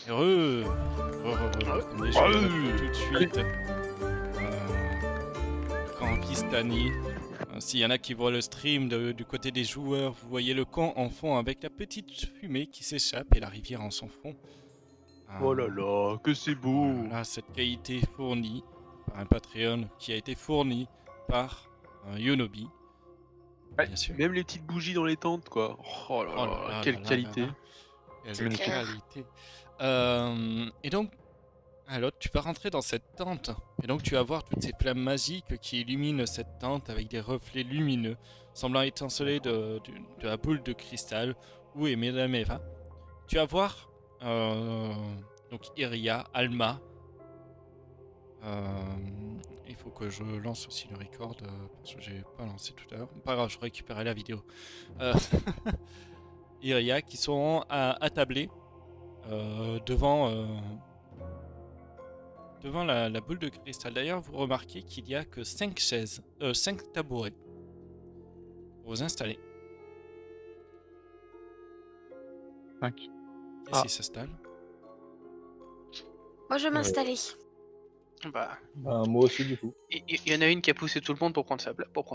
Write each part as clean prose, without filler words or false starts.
Heureux. Comme des joueurs tout de suite. Quand Pistani. S'il y en a qui voient le stream du côté des joueurs, vous voyez le camp en fond avec la petite fumée qui s'échappe et la rivière en son fond. Oh là là, que c'est beau. Voilà, cette qualité fournie par un Patreon qui a été fourni par Yonobi. Ouais, Bien sûr. même les petites bougies dans les tentes, quoi. Oh là là, quelle qualité. Quelle qualité. Et donc, alors, tu vas rentrer dans cette tente. Et donc, tu vas voir toutes ces flammes magiques qui illuminent cette tente avec des reflets lumineux, semblant étinceler de la boule de cristal. Où est Mesdames Eva? Tu vas voir donc Iria, Alma. Il faut que je lance aussi le record parce que j'ai pas lancé tout à l'heure. Pas grave, je récupérerai la vidéo. Iria qui sont attablés devant la boule de cristal. D'ailleurs, vous remarquez qu'il n'y a que 5 chaises, 5 tabourets pour vous installer. 5. Qu'est-ce qui s'installe? Moi, je vais m'installer. Bah, moi aussi, du coup. il y en a une qui a poussé tout le monde pour prendre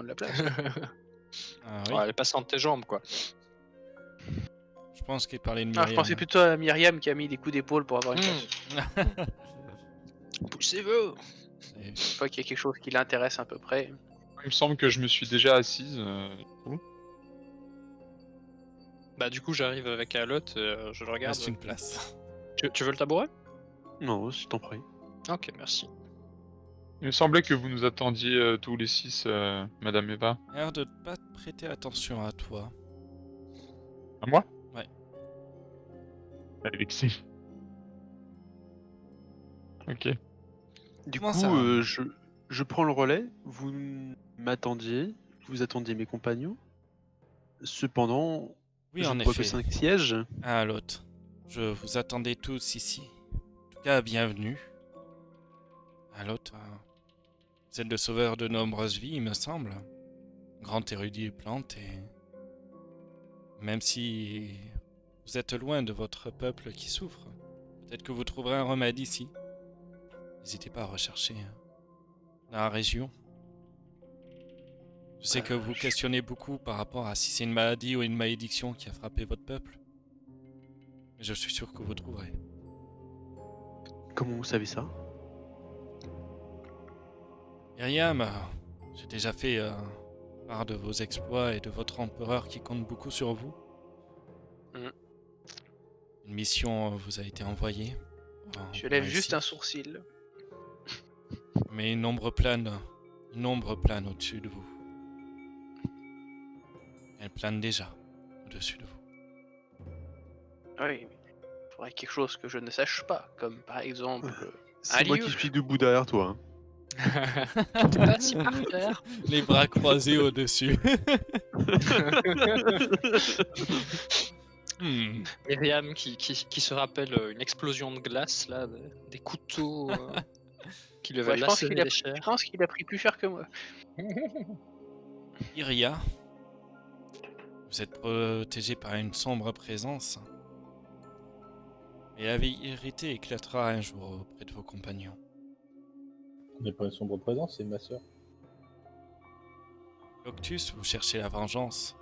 la place. Oui. Ouais, elle est passée entre tes jambes, quoi. Je pense qu'il parlait de Ah, Myriam. je pensais plutôt à Myriam qui a mis des coups d'épaule pour avoir une place. Poussez-vous. Je crois qu'il y a quelque chose qui l'intéresse à peu près. Il me semble que je me suis déjà assise. Bah du coup j'arrive avec Alot, je le regarde. Reste une place. Tu veux le tabouret? Non, je t'en prie. Ok, merci. Il me semblait que vous nous attendiez tous les 6, Madame Eva. L'air de ne pas prêter attention à toi. À moi? Ouais. Alexis. Ok. Du Comment coup, ça je prends le relais. Vous m'attendiez, vous attendiez mes compagnons. Cependant, Oui, je en ne vois que effet. 5 sièges. Ah, l'autre. Je vous attendais tous ici. En tout cas, bienvenue. À l'autre. Vous êtes le sauveur de nombreuses vies, il me semble. Grand érudit des plantes et... Même si vous êtes loin de votre peuple qui souffre, peut-être que vous trouverez un remède ici. N'hésitez pas à rechercher dans la région. Je sais que vous questionnez beaucoup par rapport à si c'est une maladie ou une malédiction qui a frappé votre peuple. Mais je suis sûr que vous trouverez. Comment vous savez ça? Myriam, j'ai déjà fait part de vos exploits et de votre empereur qui compte beaucoup sur vous. Une mission vous a été envoyée. Je lève juste un sourcil. Mais une ombre plane au-dessus de vous. Elle plane déjà au-dessus de vous. Oui, mais il faudrait quelque chose que je ne sache pas, comme par exemple C'est moi lieu. qui suis debout derrière toi. T'es pas si par terre. Les bras croisés au-dessus. Myriam qui se rappelle une explosion de glace, là, des couteaux qui lui avaient Ouais, je pense lacéré qu'il a, les je chairs. pense qu'il a pris plus cher que moi. Iria, vous êtes protégé par une sombre présence. Et la vérité éclatera un jour auprès de vos compagnons. Ce n'est pas une sombre présence, c'est ma sœur. Loctus, vous cherchez la vengeance,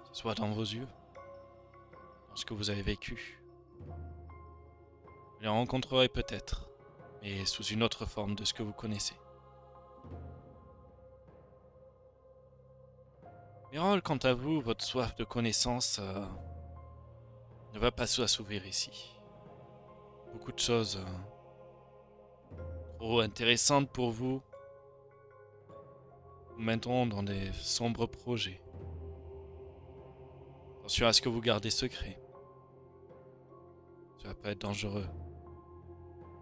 que ce soit dans vos yeux, dans ce que vous avez vécu. Vous les rencontrerez peut-être, mais sous une autre forme de ce que vous connaissez. Mérol, quant à vous, votre soif de connaissance ne va pas s'assouvir ici. Beaucoup de choses trop intéressantes pour vous vous mèneront dans des sombres projets. Attention à ce que vous gardez secret. Cela peut être dangereux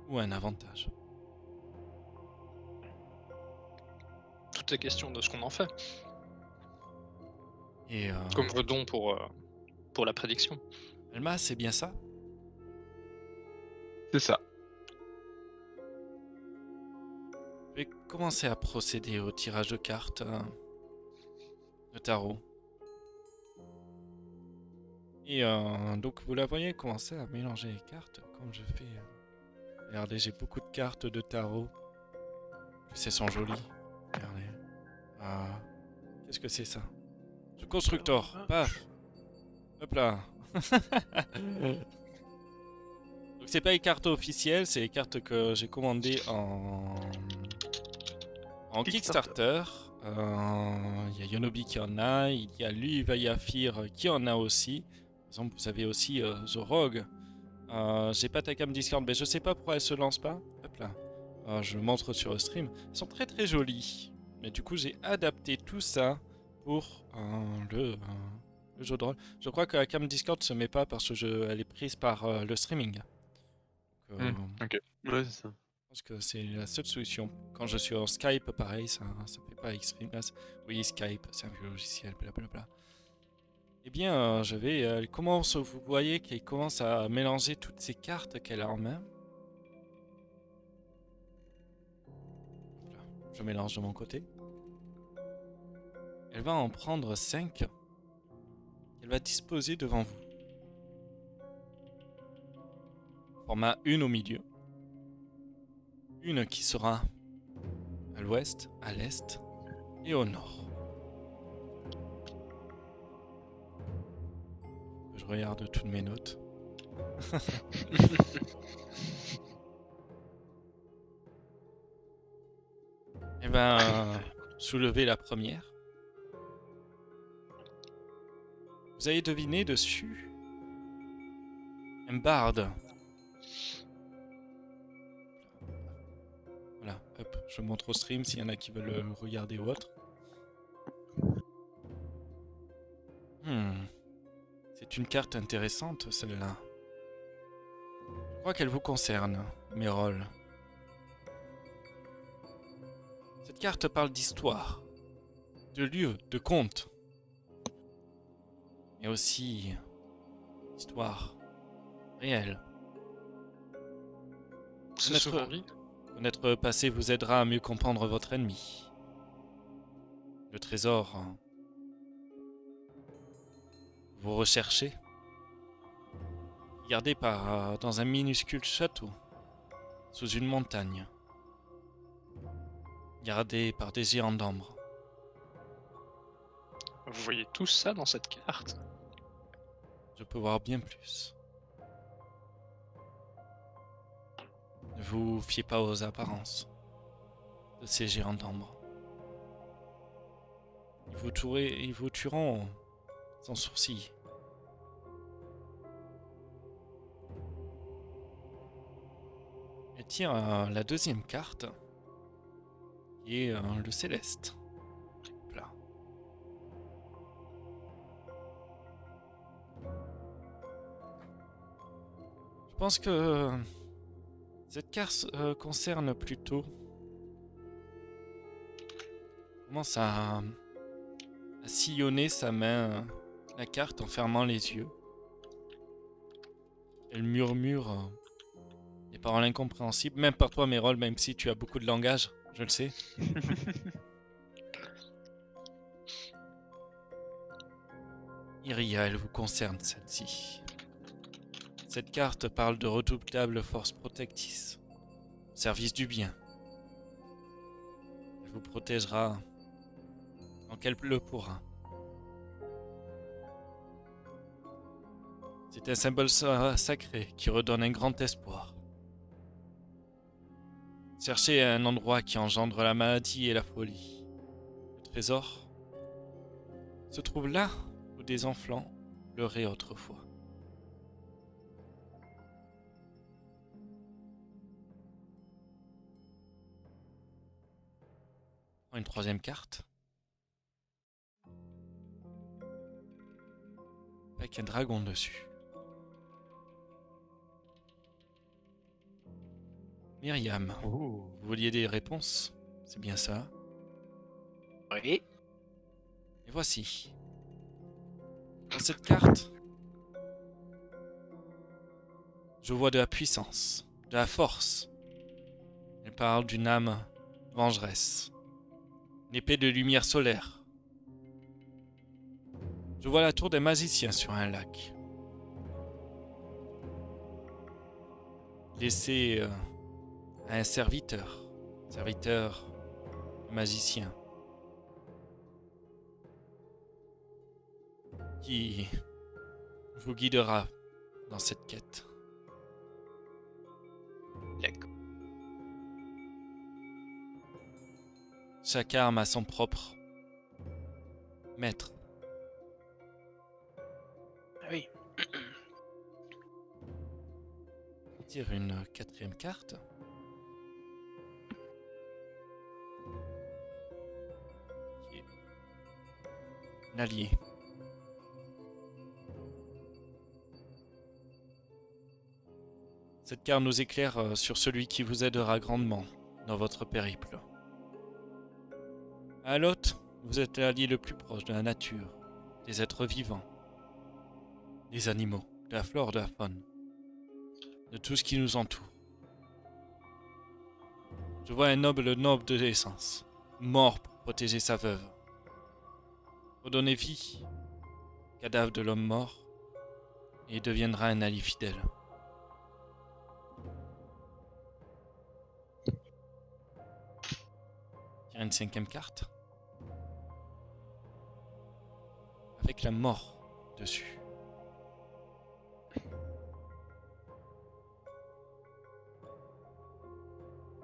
ou un avantage. Tout est question de ce qu'on en fait. Et Comme Redon pour la prédiction. Alma, c'est bien ça? C'est ça. Je vais commencer à procéder au tirage de cartes de tarot. Et donc vous la voyez commencer à mélanger les cartes comme je fais. Regardez, j'ai beaucoup de cartes de tarot. En plus, elles sont jolies. Regardez. Ah, qu'est-ce que c'est ça? Ce constructeur. Paf. Hop là. Donc c'est pas les cartes officielles, c'est les cartes que j'ai commandées en Kickstarter. Il y a Yonobi qui en a, il y a lui Vayafir qui en a aussi. Par exemple, vous avez aussi The Rogue. J'ai pas ta cam Discord, mais je sais pas pourquoi elle se lance pas. Hop là. Je le montre sur le stream. Elles sont très très jolies. Mais du coup, j'ai adapté tout ça pour le jeu de rôle. Je crois que la cam Discord se met pas parce que elle est prise par le streaming. Donc, Ok. Ouais, c'est ça. je pense que c'est la seule solution. Quand je suis en Skype, pareil, ça fait pas Xstream. Oui, Skype, c'est un vieux logiciel, blablabla. Eh bien, elle commence, vous voyez qu'elle commence à mélanger toutes ces cartes qu'elle a en main. Voilà, je mélange de mon côté. Elle va en prendre 5. Elle va disposer devant vous. Format une au milieu. Une qui sera à l'ouest, à l'est et au nord. Je regarde toutes mes notes. Et ben, soulevez la première. Vous avez deviné dessus un barde. Voilà, hop, je montre au stream s'il y en a qui veulent le regarder ou autre. C'est une carte intéressante, celle-là. Je crois qu'elle vous concerne, Mérol. Cette carte parle d'histoire, de lieux, de contes. Mais aussi d'histoire réelle. C'est souvent dit. Connaître le passé vous aidera à mieux comprendre votre ennemi. Le trésor, vous recherchez, gardé dans un minuscule château, sous une montagne, gardé par des géants d'ambre. Vous voyez tout ça dans cette carte? Je peux voir bien plus. Ne vous fiez pas aux apparences de ces géants d'ambre. Ils vous tueront sans sourcil. Et tiens, la deuxième carte, qui est le céleste. Là. Je pense que cette carte concerne plutôt... Commence à sillonner sa main, la carte en fermant les yeux. Elle murmure des paroles incompréhensibles, même par toi, Mérol, même si tu as beaucoup de langage, je le sais. Iria, elle vous concerne, celle-ci. Cette carte parle de redoutable force protectrice, au service du bien. Elle vous protégera tant qu'elle le pourra. C'est un symbole sacré qui redonne un grand espoir. Cherchez un endroit qui engendre la maladie et la folie. Le trésor se trouve là où des enfants pleuraient autrefois. Une troisième carte. Avec un dragon dessus. Myriam, vous vouliez des réponses? C'est bien ça. Oui. Et voici. Dans cette carte, je vois de la puissance, de la force. Elle parle d'une âme vengeresse. Une épée de lumière solaire. Je vois la tour des magiciens sur un lac. laissé à un serviteur magicien, qui vous guidera dans cette quête. D'accord. Chaque arme a son propre maître. Ah oui. Tire une 4e carte. Qui est l'allié. Cette carte nous éclaire sur celui qui vous aidera grandement dans votre périple. À l'autre, vous êtes l'allié le plus proche de la nature, des êtres vivants, des animaux, de la flore, de la faune, de tout ce qui nous entoure. Je vois un noble de l'essence, mort pour protéger sa veuve. Redonnez vie, cadavre de l'homme mort, et il deviendra un allié fidèle. Tire une 5e carte. Avec la mort dessus.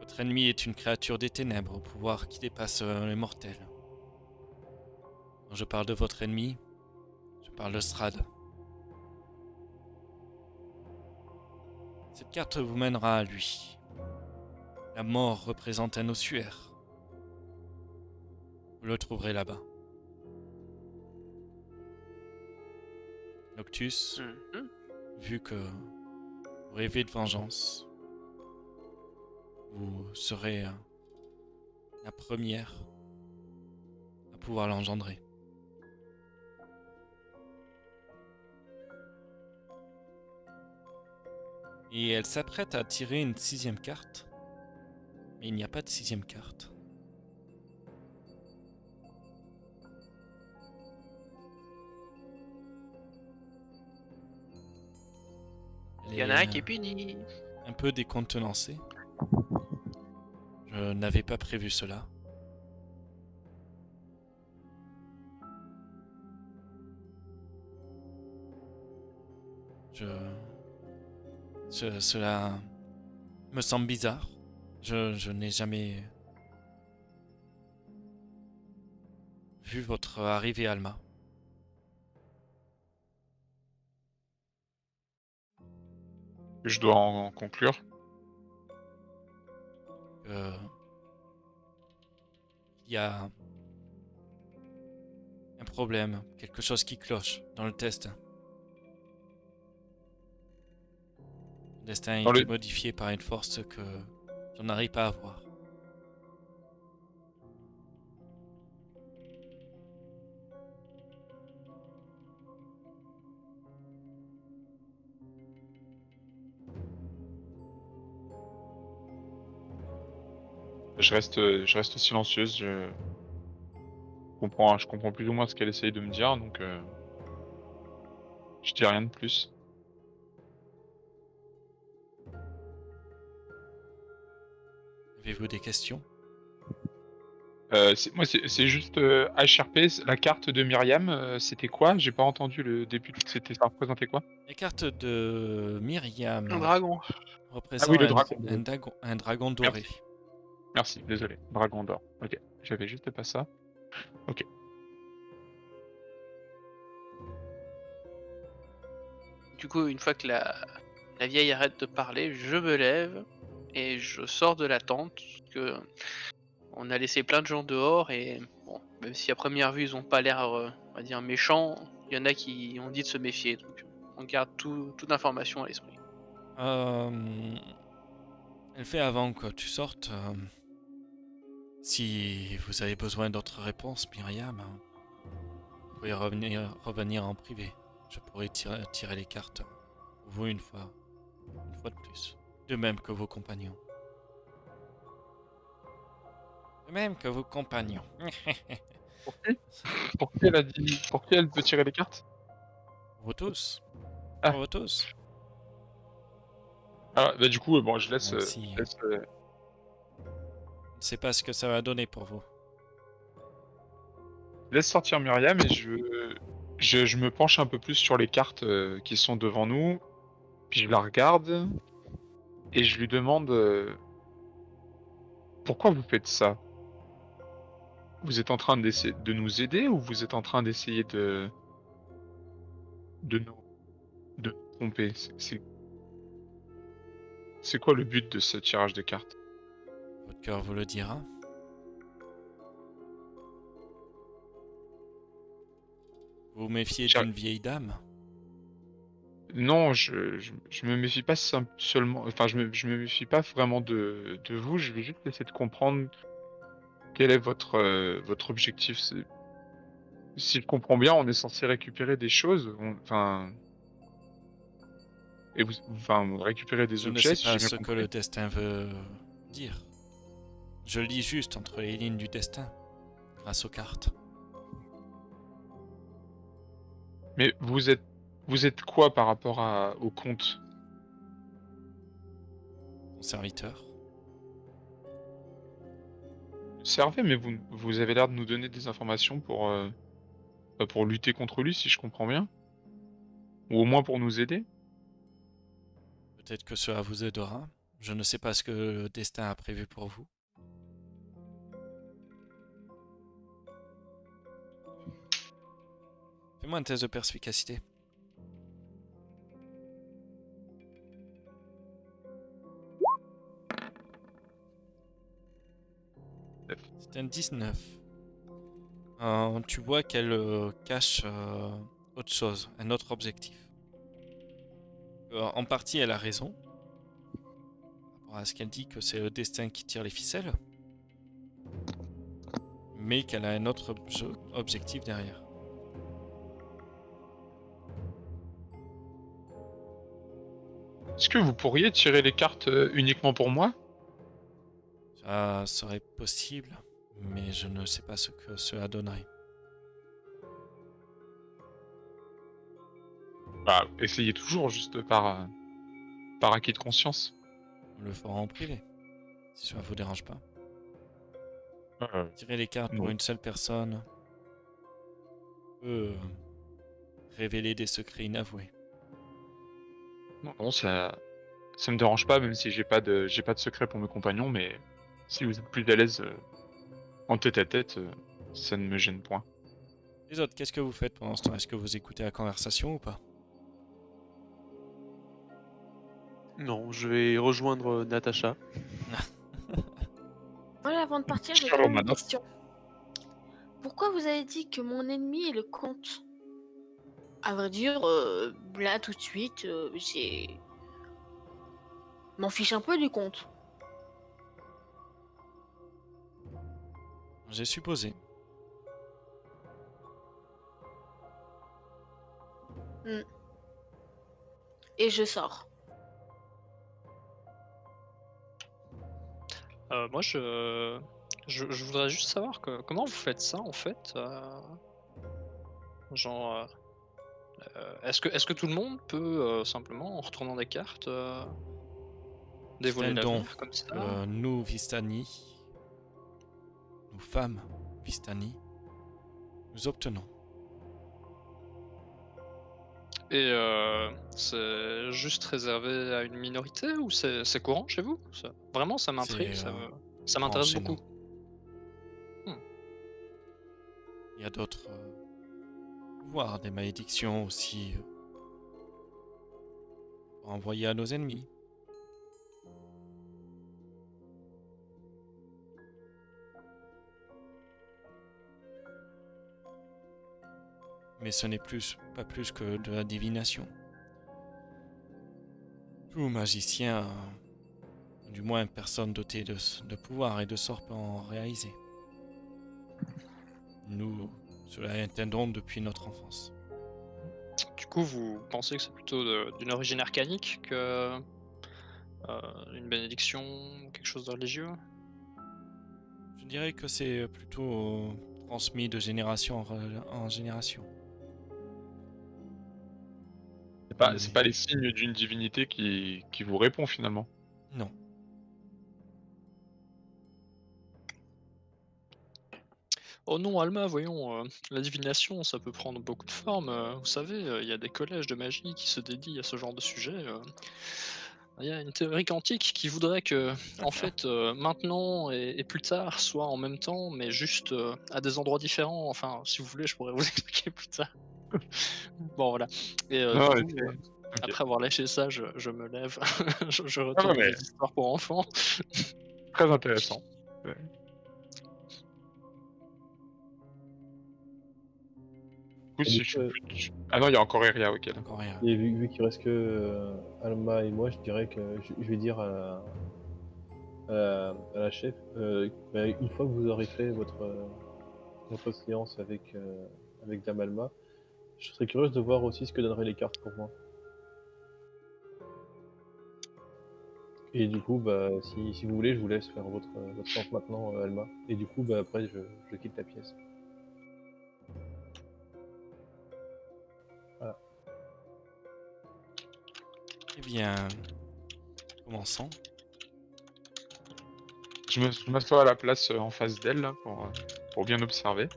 Votre ennemi est une créature des ténèbres au pouvoir qui dépasse les mortels. Quand je parle de votre ennemi, je parle de Strahd. Cette carte vous mènera à lui. La mort représente un ossuaire. Vous le trouverez là-bas. Noctus, Mhm. vu que vous rêvez de vengeance, vous serez la première à pouvoir l'engendrer. Et elle s'apprête à tirer une 6e carte, mais il n'y a pas de 6e carte. Elle Il y en a un qui est puni. un peu décontenancée. Je n'avais pas prévu cela. Cela me semble bizarre. Je n'ai jamais vu votre arrivée, Alma. Je dois en conclure. Il y a un problème, quelque chose qui cloche dans le test. Le destin a Dans été le- modifié par une force que je n'arrive pas à voir. Je reste silencieuse. Je comprends plus ou moins ce qu'elle essaye de me dire, donc je dis rien de plus. Avez-vous des questions? C'est juste HRP, la carte de Myriam, c'était quoi? J'ai pas entendu le début. Ça représentait quoi? La carte de Myriam Un dragon. représente oui, le dragon. un dragon doré. Merci, désolé. Dragon d'or. Ok, j'avais juste pas ça. Du coup, une fois que la vieille arrête de parler, je me lève et je sors de la tente. Parce que on a laissé plein de gens dehors et bon, même si à première vue ils ont pas l'air, on va dire, méchants, il y en a qui ont dit de se méfier. Donc on garde toute information à l'esprit. Elle fait avant que tu sortes. Si vous avez besoin d'autres réponses, Myriam, vous pouvez revenir en privé. Je pourrais tirer les cartes pour vous une fois de plus. De même que vos compagnons. De même que vos compagnons. Pour qui elle a dit? Pour qui elle peut tirer les cartes? Vous tous. Ah. Pour vous tous. Ah, bah du coup, bon, je laisse, Moi aussi. je laisse, Je ne sais pas ce que ça va donner pour vous. je laisse sortir Myriam et je me penche un peu plus sur les cartes qui sont devant nous, puis je la regarde et je lui demande pourquoi vous faites ça? Vous êtes en train d'essayer de nous aider ou vous êtes en train d'essayer de nous, de nous tromper? C'est quoi le but de ce tirage de cartes? Votre cœur vous le dira. Vous vous méfiez J'ai- d'une vieille dame? Non, je me méfie pas seulement, enfin, je me méfie pas vraiment de vous, je vais juste essayer de comprendre quel est votre objectif. Si je comprends bien, on est censé récupérer des choses, enfin, et enfin, récupérer des Je ne objets, sais si pas j'ai bien ce que compris. le destin veut dire. Je lis juste entre les lignes du destin, grâce aux cartes. Mais vous êtes quoi par rapport au comte? Mon serviteur. Servez, mais vous avez l'air de nous donner des informations pour lutter contre lui, si je comprends bien, ou au moins pour nous aider. Peut-être que cela vous aidera. Je ne sais pas ce que le destin a prévu pour vous. Fais-moi un test de perspicacité. C'est un 19. Tu vois qu'elle cache autre chose, un autre objectif. En partie, elle a raison. Par rapport à ce qu'elle dit que c'est le destin qui tire les ficelles. Mais qu'elle a un autre objectif derrière. Est-ce que vous pourriez tirer les cartes uniquement pour moi? Ça serait possible, mais je ne sais pas ce que cela donnerait. Bah, essayez toujours, juste par acquis de conscience. On le fera en privé, si ça vous dérange pas. Euh, Tirer les cartes pour non. une seule personne peut révéler des secrets inavoués. Non, ça me dérange pas, même si j'ai pas de secret pour mes compagnons, mais si vous êtes plus à l'aise en tête à tête, ça ne me gêne point. Les autres, qu'est-ce que vous faites pendant ce temps? Est-ce que vous écoutez la conversation ou pas? Non, je vais rejoindre Natacha. Voilà, avant de partir, j'ai Cher quand même une Romanov. question. Pourquoi vous avez dit que mon ennemi est le comte? À vrai dire, là tout de suite, j'ai... m'en fiche un peu du comte. J'ai supposé. Et je sors. Moi, je voudrais juste savoir comment vous faites ça en fait. Genre, est-ce que tout le monde peut simplement, en retournant des cartes, dévoiler C'est un don l'avenir comme ça? que nous, Vistani, nous femmes Vistani, nous obtenons. Et c'est juste réservé à une minorité ou c'est courant chez vous? Vraiment, ça m'intrigue, C'est, ça courant m'intéresse chez beaucoup. Il y a d'autres pouvoirs, des malédictions aussi envoyées à nos ennemis. Mais ce n'est pas plus que de la divination. Tout magicien, du moins personne dotée de pouvoir et de sort peut en réaliser. Nous, cela est un don depuis notre enfance. Du coup, vous pensez que c'est plutôt d'une origine arcanique que une bénédiction ou quelque chose de religieux? Je dirais que c'est plutôt transmis de génération en génération. c'est pas les signes d'une divinité qui vous répond finalement. Non. Oh non, Alma, voyons, la divination, ça peut prendre beaucoup de formes. Vous savez, il y a des collèges de magie qui se dédient à ce genre de sujet. Il y a une théorie quantique qui voudrait que, en fait, maintenant et plus tard soient en même temps, mais juste à des endroits différents. Enfin, si vous voulez, je pourrais vous expliquer plus tard. Bon, voilà. Et Non, du ok. coup, Ok. après avoir lâché ça, je me lève, je non, retourne à mais- mes histoires pour enfants. Très intéressant. Ouais. Du coup, Et si du je coup, suis plus... Ah non, il y a encore Eria, ok. d'accord. Encore rien. Et vu qu'il reste que Alma et moi, je dirais que je vais dire à la chef, bah, une fois que vous aurez fait votre séance avec Dame Alma, je serais curieuse de voir aussi ce que donneraient les cartes pour moi. Et du coup, bah, si vous voulez, je vous laisse faire votre séance maintenant, Alma. Et du coup, bah, après, je quitte la pièce. Eh bien, commençons. Je m'assois à la place en face d'elle là, pour bien observer.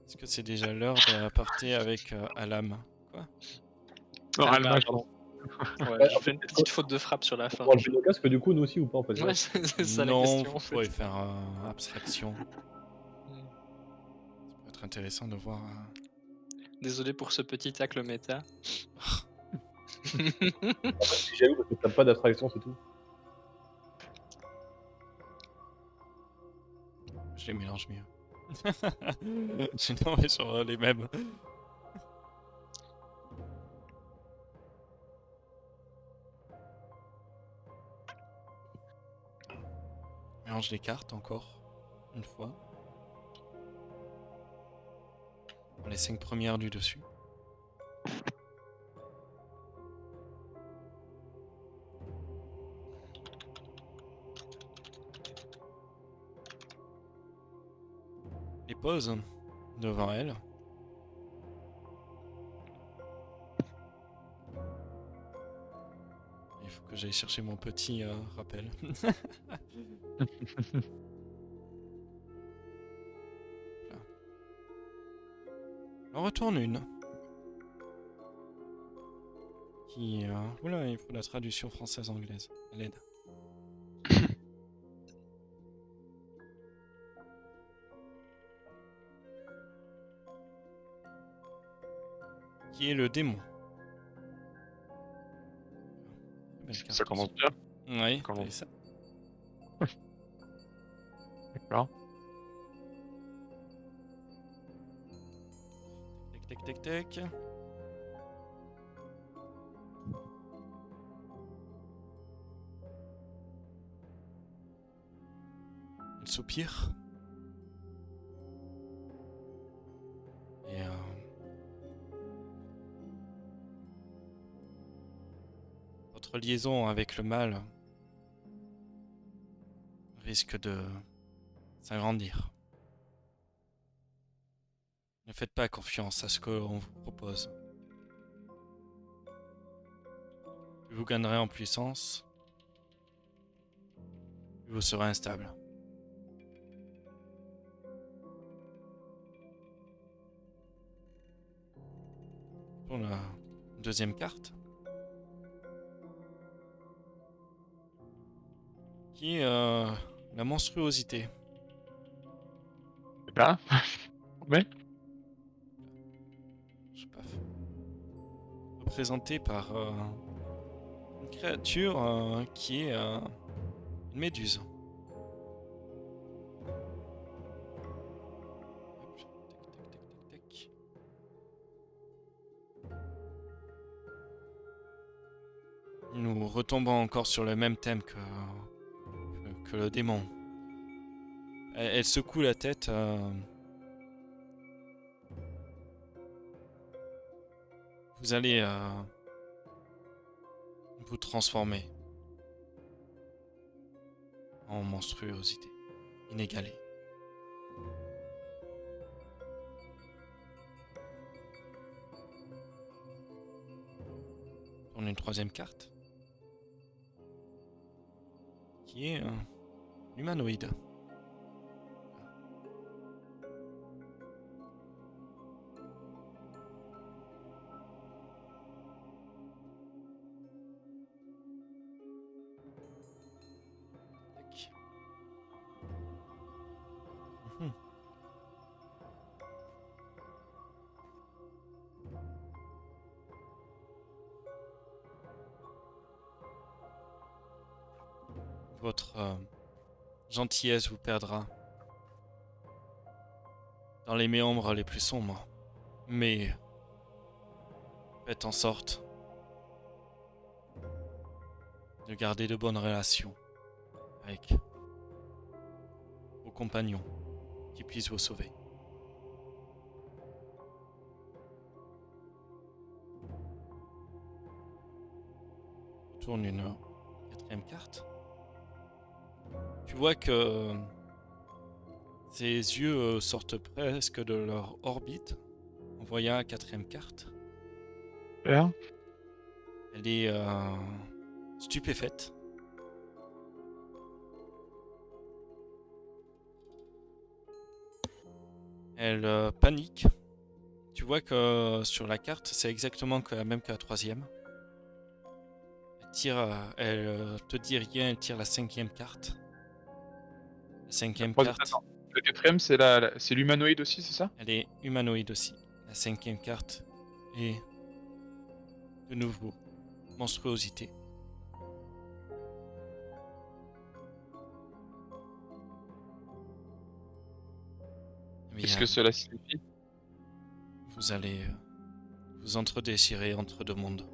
Est-ce que c'est déjà l'heure de partir avec Alam? Quoi? Non, Alma, Alma, je pardon. Ouais, Ouais, je fais une petite faute de frappe sur la fin. Pour enlever nos casques, du coup, nous aussi ou pas en fait? Ouais, c'est ça la Non, question en vous pourrez fait. faire abstraction. Mm. Ça peut être intéressant de voir. Désolé pour ce petit tacle méta. C'est jaloux parce que t'as pas d'abstraction, c'est tout. Je les mélange mieux. Sinon, on est sur les mêmes. Mélange les cartes encore. Une fois. Les 5 premières du dessus. Les pose devant elle. Il faut que j'aille chercher mon petit rappel. Là. On retourne une. Qui. Oula, il faut la traduction française-anglaise. À l'aide. Qui est le démon. Belle carte ça commence aussi. bien. Oui, Comment- c'est ça. D'accord. Tac, tac, tac, tac. Elle soupire. Et votre liaison avec le mal risque de s'agrandir. Ne faites pas confiance à ce qu'on vous propose. Plus vous gagnerez en puissance, plus vous serez instable. Pour la deuxième carte, qui est la monstruosité. Là. Ouais. Je sais pas. Représentée par une créature qui est une méduse. Hop, tac, tac, tac, tac, tac. Nous retombons encore sur le même thème que le démon. Elle secoue la tête. Vous allez vous transformer en monstruosité inégalée. tourne une troisième carte. Qui est humanoïde. Tac. Mhm. Votre gentillesse vous perdra dans les méandres les plus sombres. Mais faites en sorte de garder de bonnes relations avec vos compagnons qui puissent vous sauver. Je tourne une quatrième carte. Tu vois que ses yeux sortent presque de leur orbite en voyant la quatrième carte. Super. Elle est stupéfaite. Elle panique. Tu vois que sur la carte, c'est exactement la même que la troisième. Elle tire, elle te dit rien, elle tire la cinquième carte. La cinquième troisième- carte, attends. Le quatrième, c'est l'humanoïde aussi, c'est ça? elle est humanoïde aussi. La cinquième carte est de nouveau monstruosité. Qu'est-ce que cela signifie? Vous allez vous entre-déchirer entre deux mondes.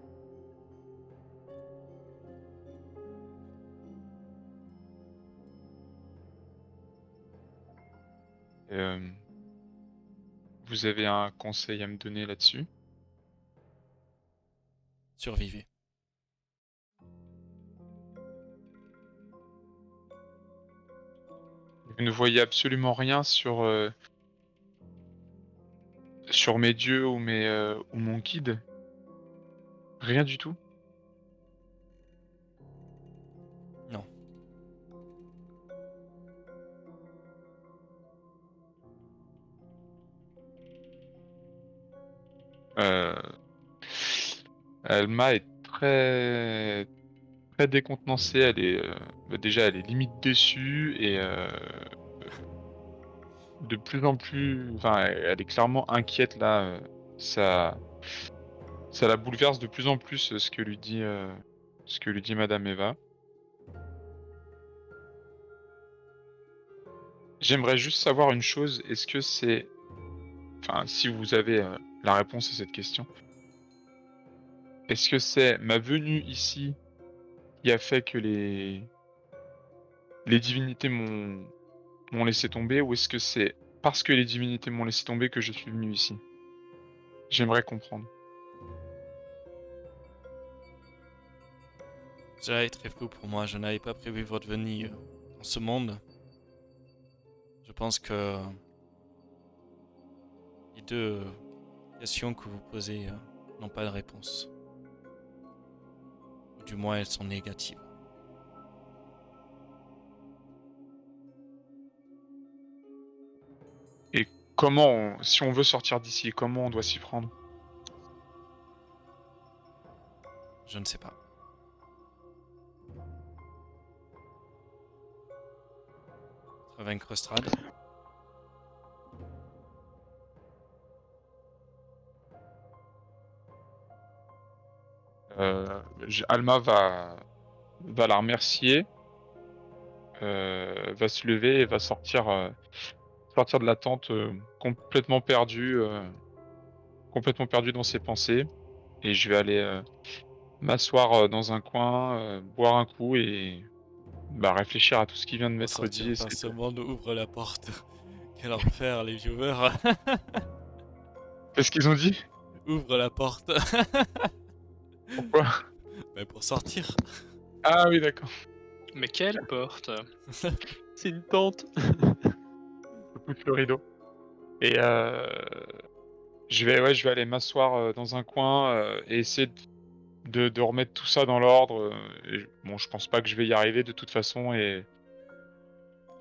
Vous avez un conseil à me donner là-dessus? Survivez. Vous ne voyez absolument rien sur mes dieux ou mon guide? Rien du tout? Non. Alma est très très décontenancée. Elle est déjà elle est limite déçue et de plus en plus, enfin, elle est clairement inquiète là. Ça la bouleverse de plus en plus ce que lui dit Madame Eva. J'aimerais juste savoir une chose. Est-ce que c'est, enfin, si vous avez la réponse à cette question, est-ce que c'est ma venue ici qui a fait que les divinités m'ont laissé tomber, ou est-ce que c'est parce que les divinités m'ont laissé tomber que je suis venu ici? J'aimerais comprendre. Cela est très flou pour moi. Je n'avais pas prévu votre venue dans ce monde. Je pense que les deux questions que vous posez n'ont pas de réponse. Ou du moins, elles sont négatives. Comment, si on veut sortir d'ici, comment on doit s'y prendre? Je ne sais pas. Vaincre Strad. Alma va la remercier, va se lever et va sortir de la tente complètement perdu dans ses pensées. Et je vais aller m'asseoir dans un coin, boire un coup et réfléchir à tout ce qui vient de Pour m'être sortir dit. par ce monde, ouvre la porte. Quel enfer, les viewers. Qu'est-ce qu'ils ont dit? Ouvre la porte. Pourquoi? Ben, pour sortir. Ah oui, d'accord. Mais quelle porte? C'est une tente. Je pousse le rideau. Et je vais aller m'asseoir dans un coin et essayer de remettre tout ça dans l'ordre. Bon, je pense pas que je vais y arriver de toute façon. Et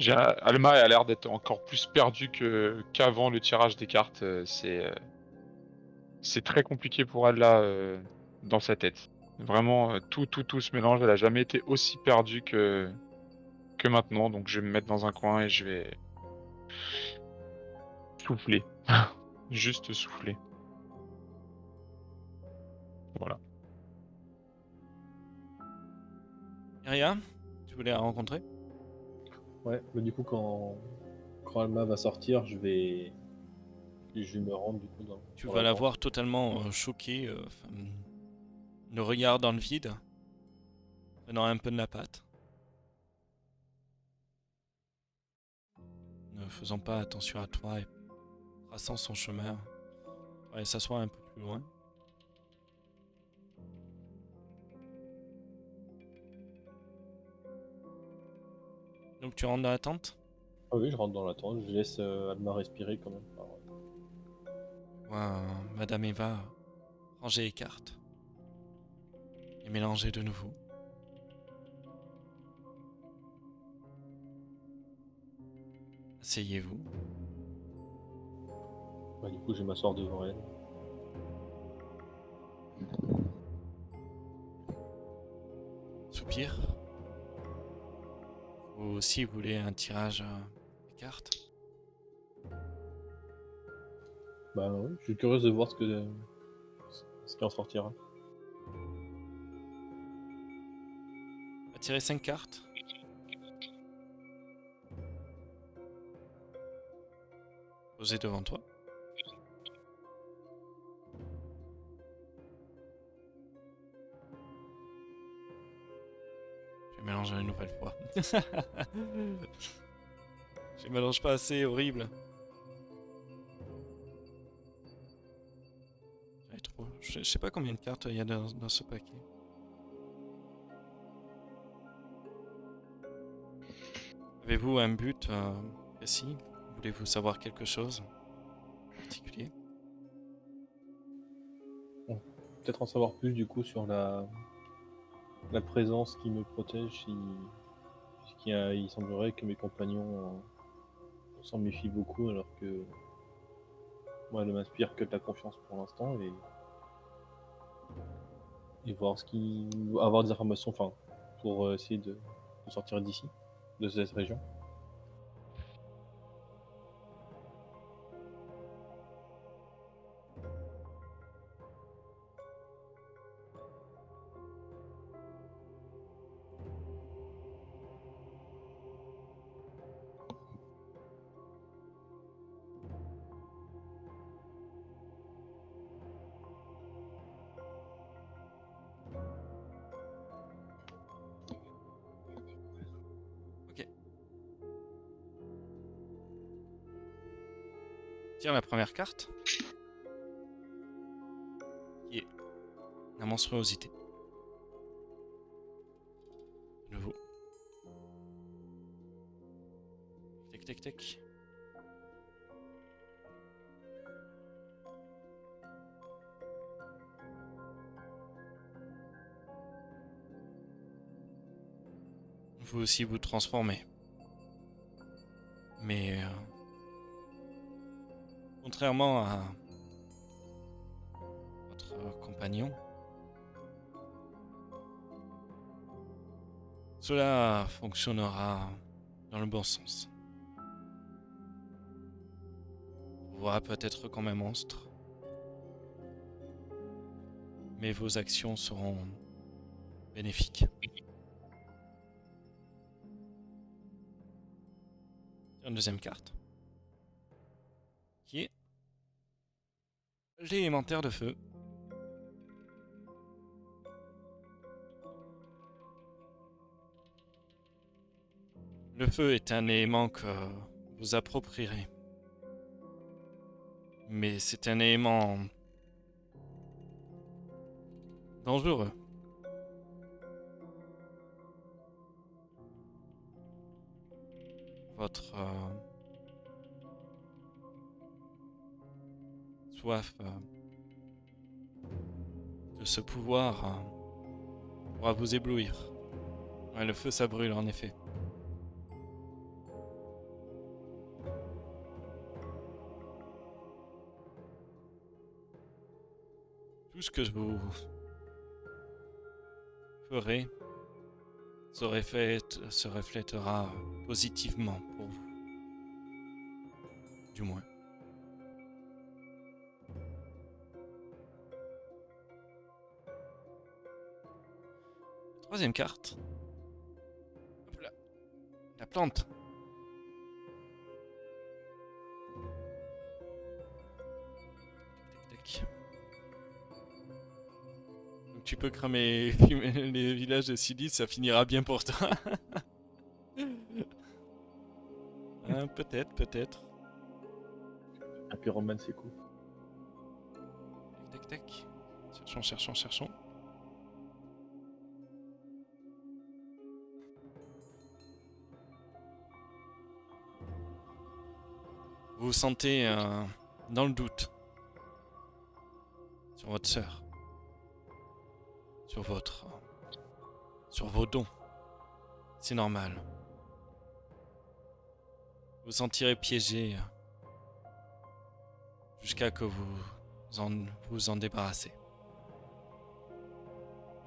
Alma a l'air d'être encore plus perdue qu'avant le tirage des cartes. C'est très compliqué pour elle là, dans sa tête. Vraiment, tout se mélange. Elle a jamais été aussi perdue que maintenant. Donc je vais me mettre dans un coin et je vais souffler. Juste souffler. Voilà. Iria, tu voulais la rencontrer? Ouais, mais du coup, quand Alma va sortir, je vais me rendre du coup Tu dans vas la tente. voir totalement choquée, le regard dans le vide, prenant un peu de la pâte. Ne faisant pas attention à toi et traçant son chemin. Ouais, s'asseoir un peu plus loin. Donc tu rentres dans la tente? Ah oui, je rentre dans la tente, je laisse Alma respirer quand même. Ouais, Madame Eva ranger les cartes et mélanger de nouveau. Asseyez-vous. Bah, du coup, je vais m'asseoir devant elle. Soupir. Vous aussi voulez un tirage de cartes? Bah oui, je suis curieuse de voir ce qui en sortira. On va tirer 5 cartes. Posez devant toi. Je vais mélanger une nouvelle fois. Je mélange pas assez, horrible. J'avais trop. Je sais pas combien de cartes il y a dans ce paquet. Avez-vous un but précis? Voulez-vous savoir quelque chose en particulier? Peut-être en savoir plus du coup sur la présence qui me protège, il semblerait que mes compagnons s'en méfient beaucoup alors que moi elle ne m'inspire que de la confiance pour l'instant et voir avoir des informations, enfin, pour essayer de sortir d'ici, de cette région. Ok. Tire la première carte. Qui est la monstruosité. De nouveau. Tac tac tac. Vous aussi vous transformez. Mais contrairement à votre compagnon, cela fonctionnera dans le bon sens. Vous verrez peut-être comme un monstre, mais vos actions seront bénéfiques. Une deuxième carte, qui est l'élémentaire de feu. Le feu est un élément que vous approprierez. Mais c'est un élément dangereux. Votre soif de ce pouvoir pourra vous éblouir. Ouais, le feu, ça brûle, en effet. Tout ce que vous ferez se reflétera positivement pour vous. Du moins. Troisième carte. Hop là. La plante. Tac, tac. Donc tu peux cramer les villages de Silice, ça finira bien pour toi. Hein, peut-être, peut-être. Un pyromane, c'est cool. Tac, tac, tac. Cherchons, cherchons, cherchons. Vous vous sentez dans le doute sur votre sœur, sur vos dons. C'est normal. Vous vous sentirez piégé jusqu'à que vous en débarrassez.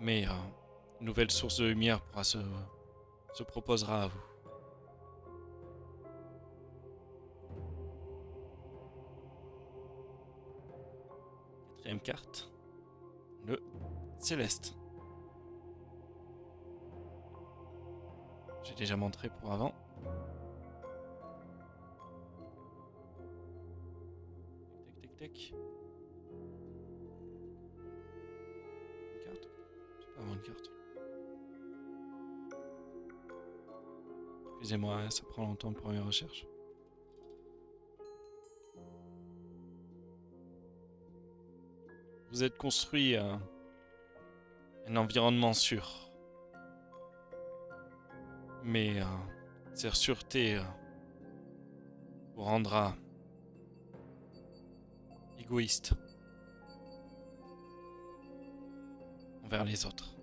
Mais une nouvelle source de lumière pourra se proposera à vous. Quatrième carte, le céleste. J'ai déjà montré pour avant. Tac, tac, tac. Une carte. C'est pas vraiment une carte. Excusez-moi, ça prend longtemps pour mes recherches. Vous êtes construit un environnement sûr. Mais cette sûreté vous rendra égoïste envers les autres.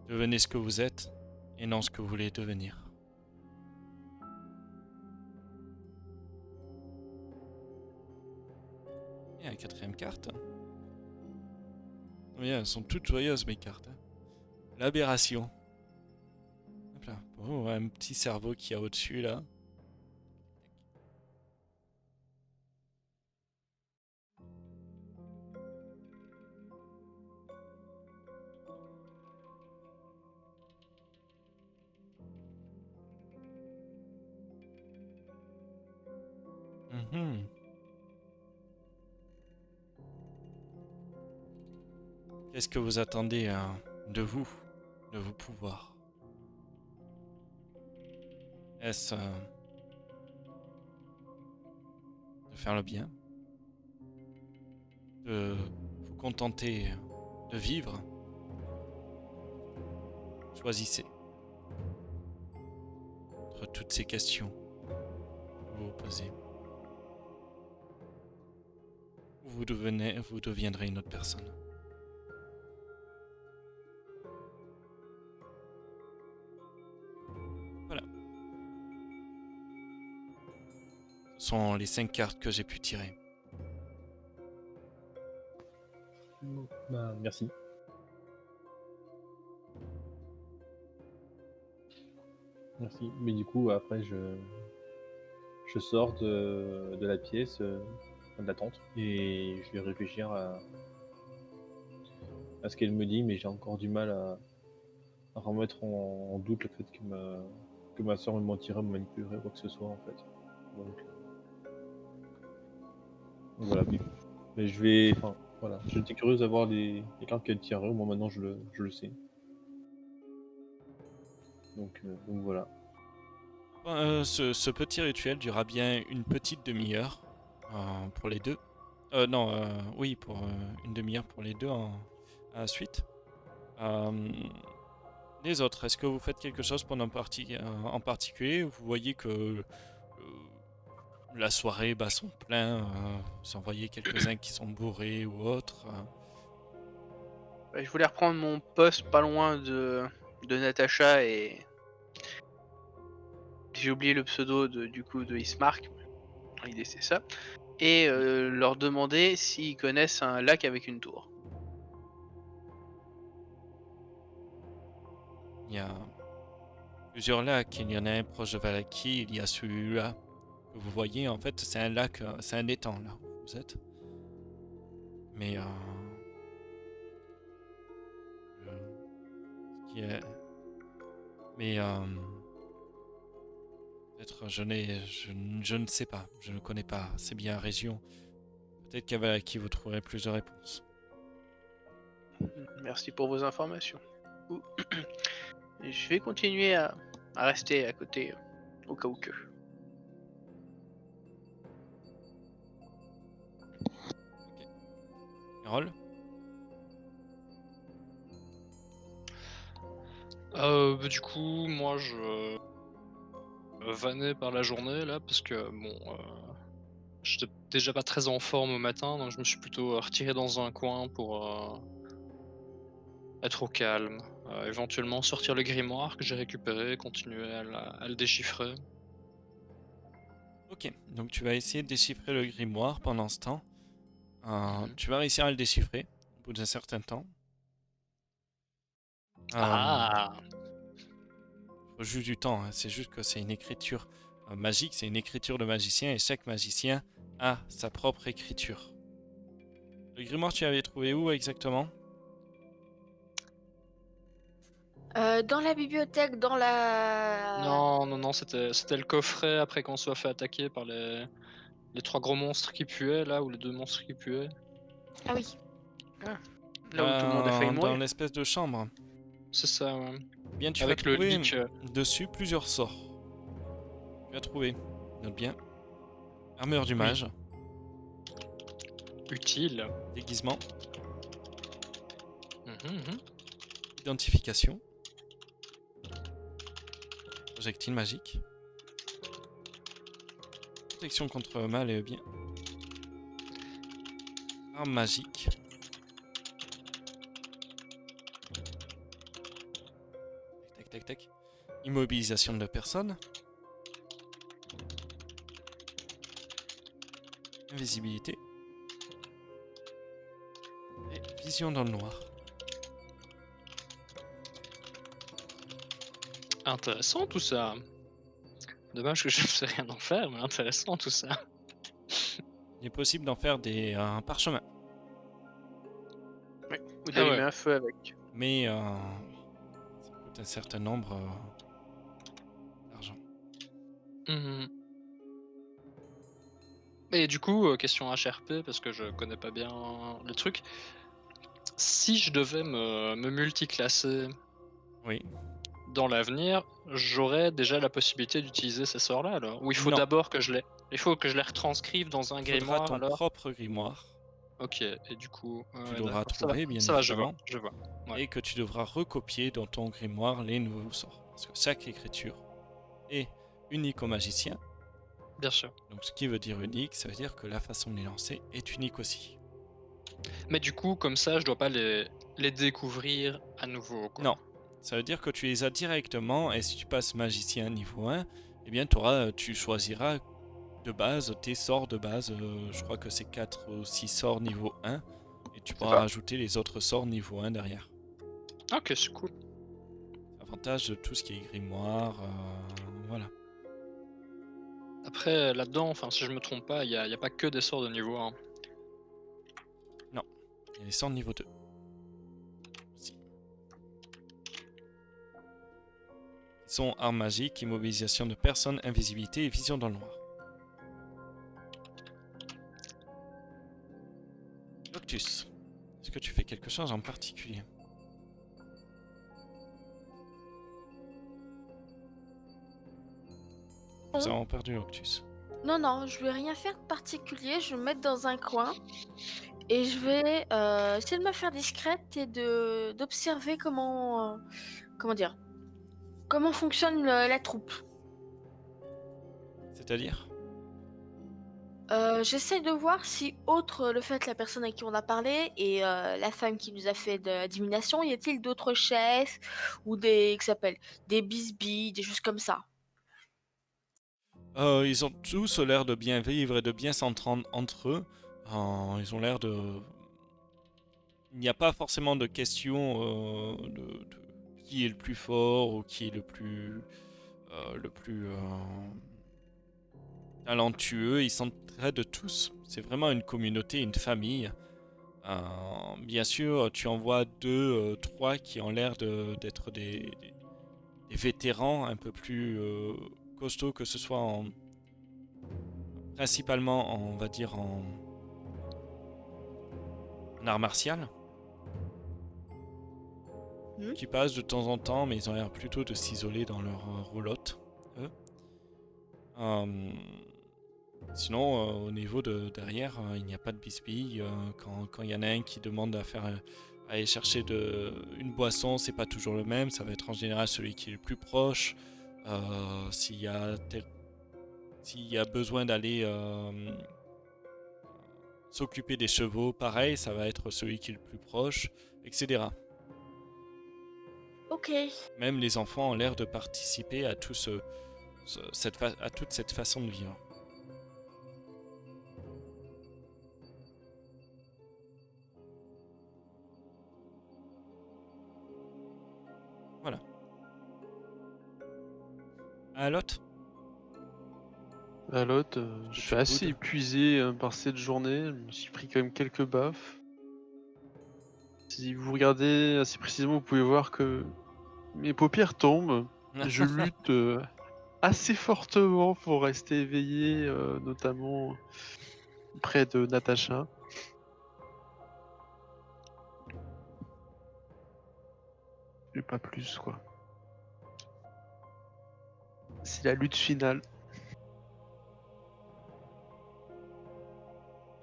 Devenez ce que vous êtes et non ce que vous voulez devenir. Et la quatrième carte. Oui, elles sont toutes joyeuses mes cartes. L'aberration. Hop là. Oh, un petit cerveau qui a au-dessus là. Mhm. Qu'est-ce que vous attendez de vos pouvoirs? Est-ce de faire le bien? De vous contenter de vivre? Choisissez. Entre toutes ces questions que vous vous posez. Vous deviendrez une autre personne. Ce sont les 5 cartes que j'ai pu tirer. Bah, merci. Merci. Mais du coup, après, je sors de la pièce, de la tente, et je vais réfléchir à ce qu'elle me dit, mais j'ai encore du mal à remettre en doute le fait que ma soeur me mentirait, me manipulerait, quoi que ce soit, en fait. Donc voilà. Mais je vais. Enfin, voilà. J'étais curieux d'avoir les cartes qu'elle tirerait, au moins maintenant je le sais. Donc voilà. Ce petit rituel durera bien une petite demi-heure pour les deux. Oui, pour une demi-heure pour les deux à la suite. Les autres, est-ce que vous faites quelque chose pendant en particulier? Vous voyez que la soirée bat son plein. Vous en voyez quelques-uns qui sont bourrés ou autres. Je voulais reprendre mon poste pas loin de Natacha et j'ai oublié le pseudo du coup de Ismark. L'idée c'est ça. Et leur demander s'ils connaissent un lac avec une tour. Il y a plusieurs lacs. Il y en a un proche de Valaki. Il y a celui-là que vous voyez. En fait, c'est un lac, c'est un étang là où vous êtes. Mais ce qui est, mais peut-être je ne sais pas. Je ne connais pas. C'est bien la région. Peut-être qu'à Valaki vous trouverez plus de réponses. Merci pour vos informations. Je vais continuer à rester à côté au cas où que. Carole? Du coup, moi je vannais par la journée là parce que bon, j'étais déjà pas très en forme au matin, donc je me suis plutôt retiré dans un coin pour être au calme. Éventuellement sortir le grimoire que j'ai récupéré, continuer à le déchiffrer. Ok, donc tu vas essayer de déchiffrer le grimoire pendant ce temps. Mhm. Tu vas réussir à le déchiffrer au bout d'un certain temps. Ah! Faut juste du temps, hein. C'est juste que c'est une écriture magique, c'est une écriture de magicien et chaque magicien a sa propre écriture. Le grimoire, tu l'avais trouvé où exactement? Dans la bibliothèque, dans la... Non, c'était le coffret après qu'on soit fait attaquer par les 3 gros monstres qui puaient là, ou les 2 monstres qui puaient. Ah oui. Là où tout le monde a failli Dans mourir. l'espèce de chambre. C'est ça, ouais. Eh bien, tu Avec vas le trouver leak. dessus plusieurs sorts. Tu vas trouver, note bien, armure du mage, Utile. déguisement, Mhm. identification, projectile magique, protection contre mal et bien, arme magique, tac, immobilisation de personne, invisibilité et vision dans le noir. Intéressant tout ça. Dommage que je ne sais rien en faire, mais intéressant tout ça. Il est possible d'en faire des parchemins, Ouais. Ou Ah d'allumer ouais. un feu avec. mais ça coûte un certain nombre d'argent. Mhm. Et du coup, question HRP, parce que je connais pas bien le truc. Si je devais me multiclasser Oui. dans l'avenir, j'aurais déjà la possibilité d'utiliser ces sorts-là alors? Ou il faut Non. d'abord que je les... Il faut que je les retranscrive dans un Il faudra grimoire ton alors? propre grimoire. Ok, et du coup... Tu ouais, devras d'accord, ça va, trouver, bien ça va, je vois, évidemment. je vois. Ouais. Et que tu devras recopier dans ton grimoire les nouveaux sorts. Parce que chaque écriture est unique au magicien. Bien sûr. Donc ce qui veut dire unique, ça veut dire que la façon de les lancer est unique aussi. Mais du coup, comme ça, je dois pas les découvrir à nouveau, quoi. Non. Ça veut dire que tu les as directement, et si tu passes magicien niveau 1, eh bien tu choisiras de base tes sorts de base. Je crois que c'est 4 ou 6 sorts niveau 1. Et tu pourras ça. rajouter les autres sorts niveau 1 derrière. Ok, c'est cool. Avantage de tout ce qui est grimoire, voilà. Après, là-dedans, enfin, si je me trompe pas, y a pas que des sorts de niveau 1. Il y a les sorts niveau 2. Aussi. Ils sont armes magiques, immobilisation de personnes, invisibilité et vision dans le noir. Noctus, est-ce que tu fais quelque chose en particulier? Nous avons perdu Noctus. Non, je vais rien faire de particulier. Je vais me mettre dans un coin et je vais essayer de me faire discrète et d'observer comment comment fonctionne la troupe. C'est-à-dire? J'essaie de voir si, outre le fait la personne à qui on a parlé et la femme qui nous a fait de la divination, y a-t-il d'autres chefs ou des que s'appelle des bisbilles, des choses comme ça? Ils ont tous l'air de bien vivre et de bien s'entendre entre eux. Ils ont l'air de... Il n'y a pas forcément de question de qui est le plus fort ou qui est le plus talentueux. Ils s'entraident tous. C'est vraiment une communauté, une famille. Bien sûr, tu en vois deux, trois qui ont l'air d'être des vétérans un peu plus costauds, que ce soit principalement, on va dire, en art martial. Qui passent de temps en temps, mais ils ont l'air plutôt de s'isoler dans leur roulotte, eux. Sinon, au niveau de derrière, il n'y a pas de bisbille. Quand il y en a un qui demande à aller chercher une boisson, c'est pas toujours le même. Ça va être en général celui qui est le plus proche. S'il y a besoin d'aller s'occuper des chevaux, pareil, ça va être celui qui est le plus proche, etc. Ok. Même les enfants ont l'air de participer à toute cette façon de vivre. Voilà. Alot, À l'autre, je suis tu assez boudes. épuisé par cette journée. Je me suis pris quand même quelques baffes. Si vous regardez assez précisément, vous pouvez voir que mes paupières tombent. Je lutte assez fortement pour rester éveillé, notamment près de Natacha. Mais pas plus, quoi. C'est la lutte finale.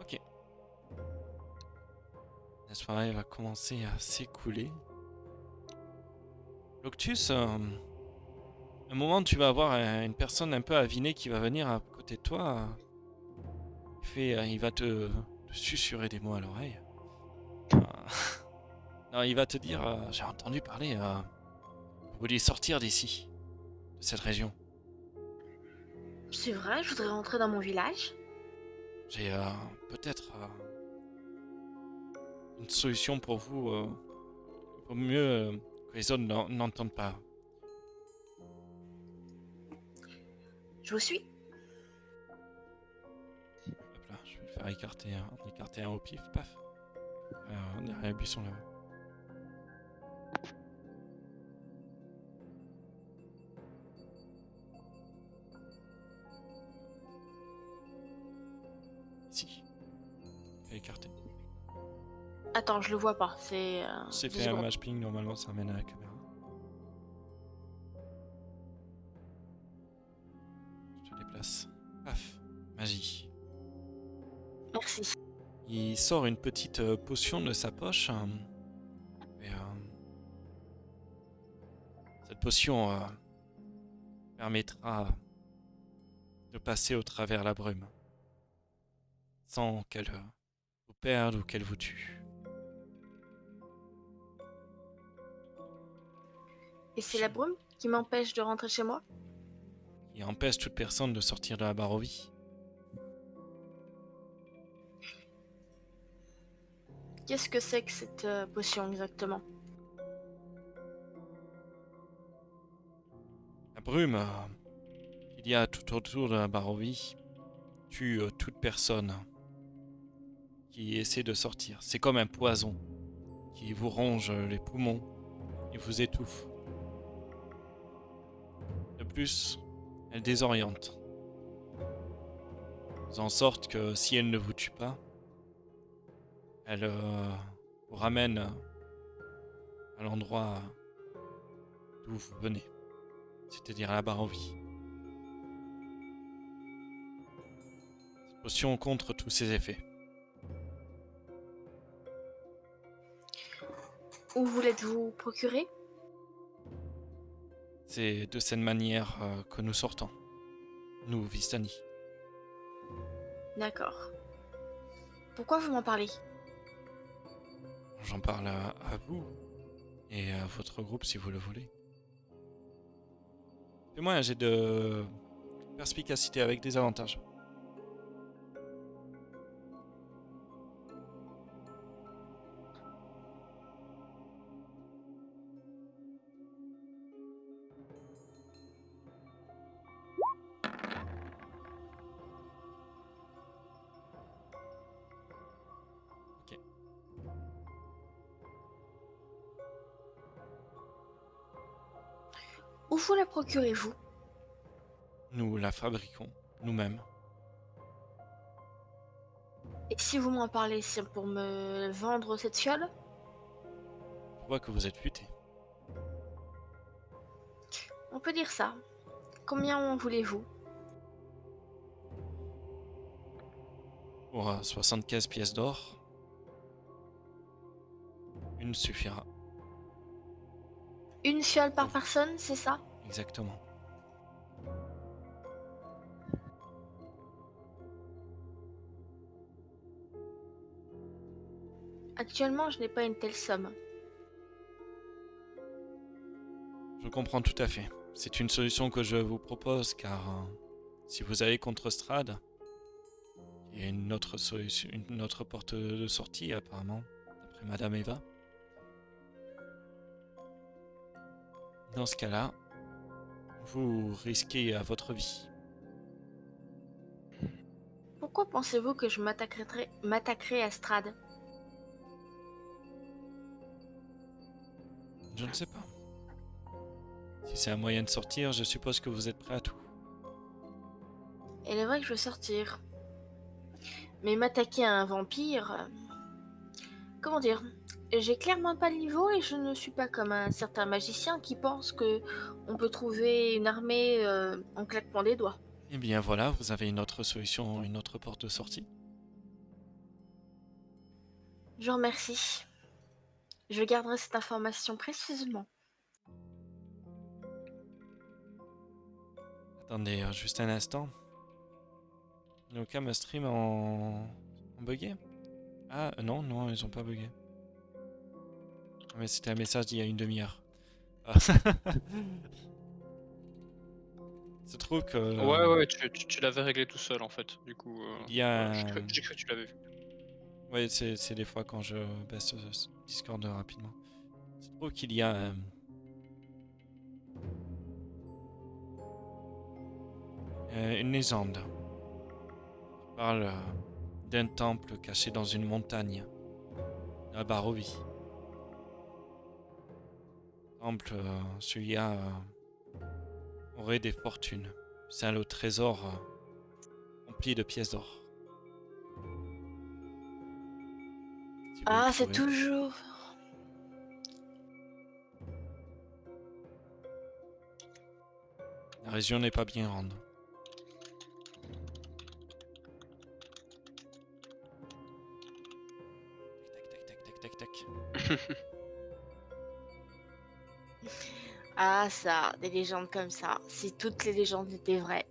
Ok. La soirée va commencer à s'écouler. Loctus, un moment tu vas avoir une personne un peu avinée qui va venir à côté de toi. Il va te susurrer des mots à l'oreille. Non, il va te dire, j'ai entendu parler, vous voulez sortir d'ici, de cette région. C'est vrai, je voudrais rentrer dans mon village. J'ai peut-être une solution pour vous. Il vaut mieux que les autres n'entendent pas. Je vous suis. Hop là, je vais le faire écarter un au pif, paf. Derrière les buissons là-haut. Ici. Fait écarter. Attends, je le vois pas. C'est. J'ai 2 fait un secondes. match ping, normalement ça amène à la caméra. Je te déplace. Paf. Magie. Merci. Il sort une petite potion de sa poche. Et, cette potion permettra de passer au travers la brume. Sans qu'elle vous perde ou qu'elle vous tue. Et c'est la brume qui m'empêche de rentrer chez moi? Qui empêche toute personne de sortir de la Barovie. Qu'est-ce que c'est que cette potion exactement? La brume qu'il y a tout autour de la Barovie tue toute personne qui essaie de sortir. C'est comme un poison qui vous ronge les poumons et vous étouffe. De plus, elle désoriente. En sorte que si elle ne vous tue pas, elle vous ramène à l'endroit d'où vous venez, c'est-à-dire à la Barovie. Cette potion contre tous ses effets. Où voulez-vous procurer? C'est de cette manière que nous sortons, nous, Vistani. D'accord. Pourquoi vous m'en parlez? J'en parle à vous et à votre groupe si vous le voulez. Fais-moi un jet de perspicacité avec des avantages. Où vous la procurez-vous? Nous la fabriquons nous-mêmes. Et si vous m'en parlez, c'est pour me vendre cette fiole? Je vois que vous êtes futé. On peut dire ça. Combien en voulez-vous? Pour 75 pièces d'or, une suffira. Une fiole par personne, c'est ça? Exactement. Actuellement, je n'ai pas une telle somme. Je comprends tout à fait. C'est une solution que je vous propose car si vous allez contre Strad, il y a une autre solution, une autre porte de sortie apparemment, d'après Madame Eva. Dans ce cas-là, vous risquez à votre vie. Pourquoi pensez-vous que je m'attaquerai à Strad? Je ne sais pas. Si c'est un moyen de sortir, je suppose que vous êtes prêt à tout. Il est vrai que je veux sortir. Mais m'attaquer à un vampire... comment dire? J'ai clairement pas le niveau et je ne suis pas comme un certain magicien qui pense que on peut trouver une armée en claquement des doigts. Eh bien voilà, vous avez une autre solution, une autre porte de sortie. Je vous remercie. Je garderai cette information précieusement. Attendez juste un instant. Nos cam stream en bugué? Ah non, non, ils ont pas bugué. Ah, mais c'était un message d'il y a une demi-heure. Ah. Se trouve que Ouais, tu l'avais réglé tout seul en fait. Du coup, il y a j'ai cru que tu l'avais vu. ouais, c'est des fois quand je baisse Discord rapidement. Il se trouve qu'il y a une légende qui parle d'un temple caché dans une montagne à Barovie. Temple, celui-là aurait des fortunes. C'est un lot de trésor rempli de pièces d'or. Si vous Ah, le c'est trouvez. toujours... La région n'est pas bien grande. Tac, tac, tac, tac, tac, tac. Ah ça, des légendes comme ça. Si toutes les légendes étaient vraies.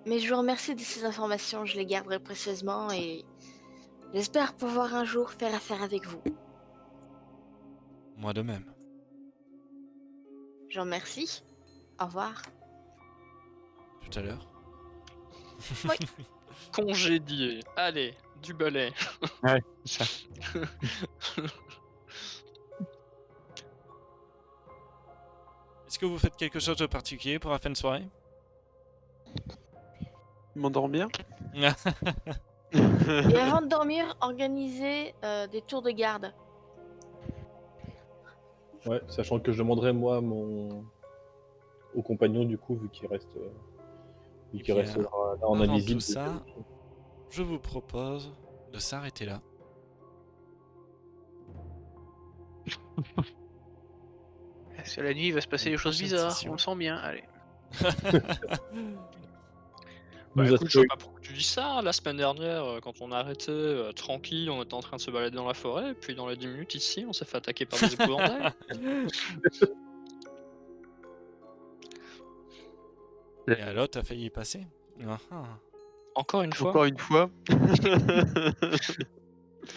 Mais je vous remercie de ces informations, je les garderai précieusement et j'espère pouvoir un jour faire affaire avec vous. Moi de même. Je vous remercie. Au revoir. Tout à l'heure. Oui. Congédié. Allez, du balai. Ouais, ça. Est-ce que vous faites quelque chose de particulier pour la fin de soirée? M'endormir. Et avant de dormir, organisez des tours de garde. Ouais, sachant que je demanderai moi au compagnon du coup, vu qu'il reste, Eh bien, restera là en avant invisible. tout ça, je vous propose de s'arrêter là. Parce que la nuit, il va se passer Une des choses prochaine bizarres, session. on le sent bien. Allez. Bah Nous écoute, je vois assurer- pas pourquoi tu dis ça. La semaine dernière, quand on a arrêté tranquille, on était en train de se balader dans la forêt, et puis dans les 10 minutes ici, on s'est fait attaquer par des épouvantails. Et à l'autre a failli y passer. Ah, ah. Encore une fois. Encore une fois.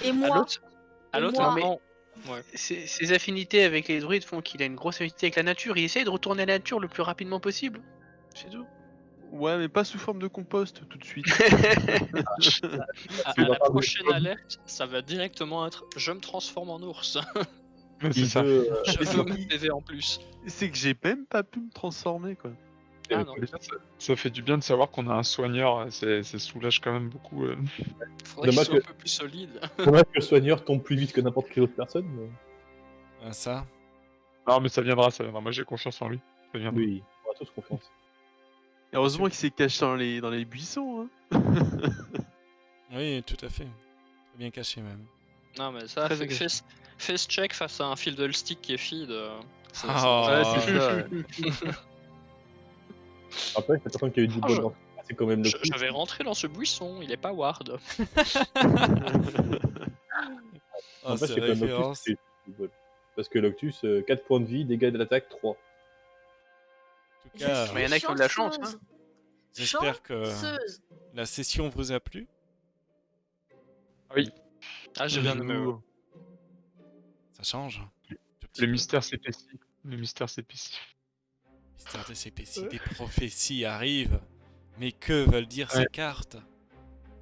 Et À moi l'autre, à Et l'autre moi moment. Ouais. Ses affinités avec les druides font qu'il a une grosse affinité avec la nature. Il essaye de retourner à la nature le plus rapidement possible. C'est tout. Ouais, mais pas sous forme de compost tout de suite. À C'est la pas prochaine grave. alerte, ça va directement être je me transforme en ours. Ouais, c'est Il ça. veut, Je Mais veux c'est- mon PV en plus. C'est que j'ai même pas pu me transformer, quoi. Ah non, Ça fait du bien de savoir qu'on a un soigneur, ça soulage quand même beaucoup. faudrait qu'il Dommage soit un que- peu plus solide. Dommage que le soigneur tombe plus vite que n'importe quelle autre personne. Mais... Ah, ça. Non, mais ça viendra, ça viendra. Moi, j'ai confiance en lui. Ça viendra. Oui, on a tous confiance. Et heureusement qu'il s'est caché dans les buissons, hein. Oui, tout à fait. Très bien caché même. Non mais ça, Très fait agressif. face check face à un fiddle stick qui est feed. Ça- Ah. Ouais, Oh. c'est ça, ouais. Après, cette personne qui a eu du Ah, bon je- dans- c'est quand même le Je vais rentrer dans ce buisson, il est pas ward. Oh, En fait, c'est c'est quand même référence. Loctus qui est du bol. Parce que Loctus, 4 points de vie, dégâts d'attaque 3. En tout Je cas, suis Mais y en a qui ont de la chance, hein. chanceuse. j'espère que Chanceuse. la session vous a plu. Ah j'ai bien aimé. Ouais. Ça change. Le mystère s'épaissit. Le mystère s'épaissit. Mystère des CPC, des prophéties arrivent. Mais que veulent dire ces cartes?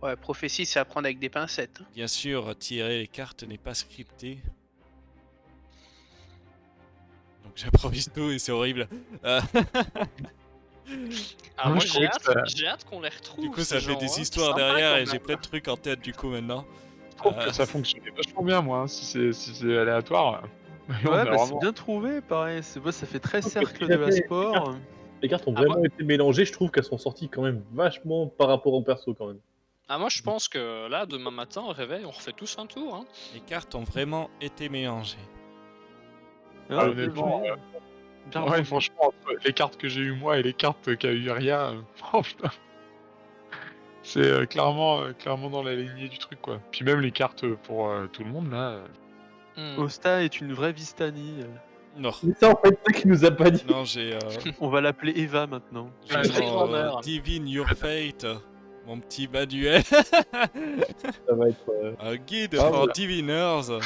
Ouais, prophétie, c'est à prendre avec des pincettes. Bien sûr, tirer les cartes n'est pas scripté. Donc j'improvise tout et c'est horrible. Ah, moi je trouvais que j'ai hâte qu'on les retrouve. Du coup, ça ces fait gens, des hein. histoires Sympa, derrière quand et j'ai même. plein de trucs en tête du coup maintenant. Je trouve que ça fonctionnait vachement bien, moi. Hein. Si c'est aléatoire. on Ouais, a bah, c'est vraiment- bien trouvé, pareil. Ça fait très Ok, cercle tout à de la fait. sport. Les cartes ont Ah, vraiment été mélangées, je trouve qu'elles sont sorties quand même vachement par rapport au perso quand même. Ah moi je pense que là demain matin au réveil on refait tous un tour. Hein. Les cartes ont vraiment été mélangées. Ouais, honnêtement, bien Ouais, rendu. franchement, entre les cartes que j'ai eu moi et les cartes qu'a eu Aria, oh putain. C'est clairement dans la lignée du truc, quoi. Puis même les cartes pour tout le monde, là. Hmm. Osta est une vraie Vistani. Non, C'est ça en fait, c'est ça qu'il nous a pas dit. non, j'ai On va l'appeler Eva maintenant. j'ai Ouais, mon, grand-mère. Divine Your Fate, mon petit manuel, Ça va être. un guide Ah, for voilà. diviners.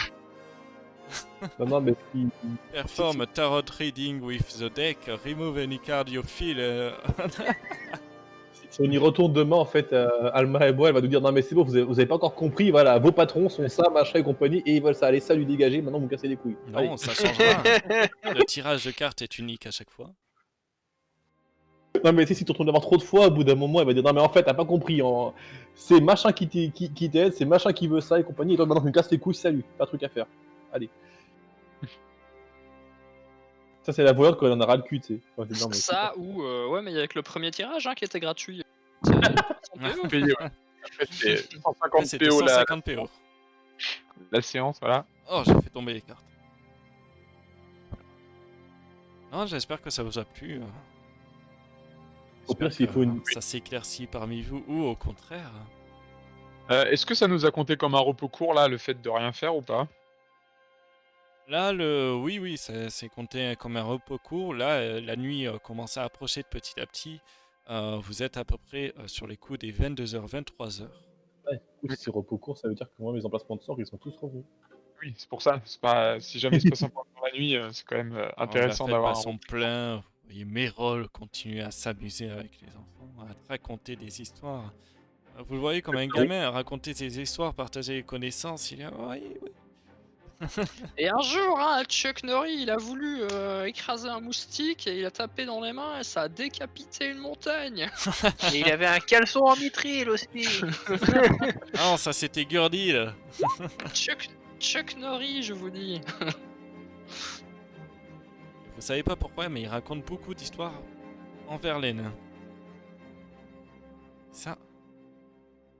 Non, mais ce qui- Perform a tarot reading with the deck, remove any card you feel. si on y retourne demain, en fait, Alma et moi, elle va nous dire non, mais c'est bon, vous avez pas encore compris, voilà, vos patrons sont ça, machin et compagnie, et ils veulent ça, allez, ça lui dégager, maintenant vous cassez les couilles. Allez. Non, ça changera. Le tirage de cartes est unique à chaque fois. Non, mais tu sais, si tu retournes devant trop de fois, au bout d'un moment, elle va dire non, mais en fait, t'as pas compris, c'est machin qui t'aide, c'est machin qui veut ça et compagnie, et toi maintenant tu me casses les couilles, salut, t'as un truc à faire. Allez. Ça, c'est la voyante quand elle en a ras le cul, tu sais. Enfin, c'est- non, mais- Ça ou ouais mais il y a que le premier tirage hein, qui était gratuit. C'est 100 PO. Payé, ouais. Après, c'est Là, 150 c'était PO la 150 PO. séance, voilà. Oh, j'ai fait tomber les cartes. Non, j'espère que ça vous a plu. Au pire, J'espère s'il que faut une- ça s'éclaircit parmi vous, ou au contraire. Est-ce que ça nous a compté comme un repos court, là, le fait de rien faire ou pas? Là, oui, c'est compté comme un repos court. Là, la nuit commence à approcher de petit à petit. Vous êtes à peu près sur les coups des 22h, 23h. Ouais, du coup, si c'est repos court, ça veut dire que moi, mes emplacements de sort, ils sont tous revenus. Oui, c'est pour ça. C'est pas... Si jamais il se passe un point dans la nuit, c'est quand même intéressant d'avoir un... son plein. Vous voyez Mérol continuer à s'amuser avec les enfants, à raconter des histoires. Vous le voyez comme un gamin à raconter ses histoires, partager les connaissances. Il est oui. Et un jour, hein, Chuck Norris, il a voulu écraser un moustique et il a tapé dans les mains et ça a décapité une montagne. Et il avait un caleçon en mitril aussi. Non, ça c'était Gurdil. Chuck Norris, je vous dis. Vous savez pas pourquoi, mais il raconte beaucoup d'histoires envers les nains. Ça.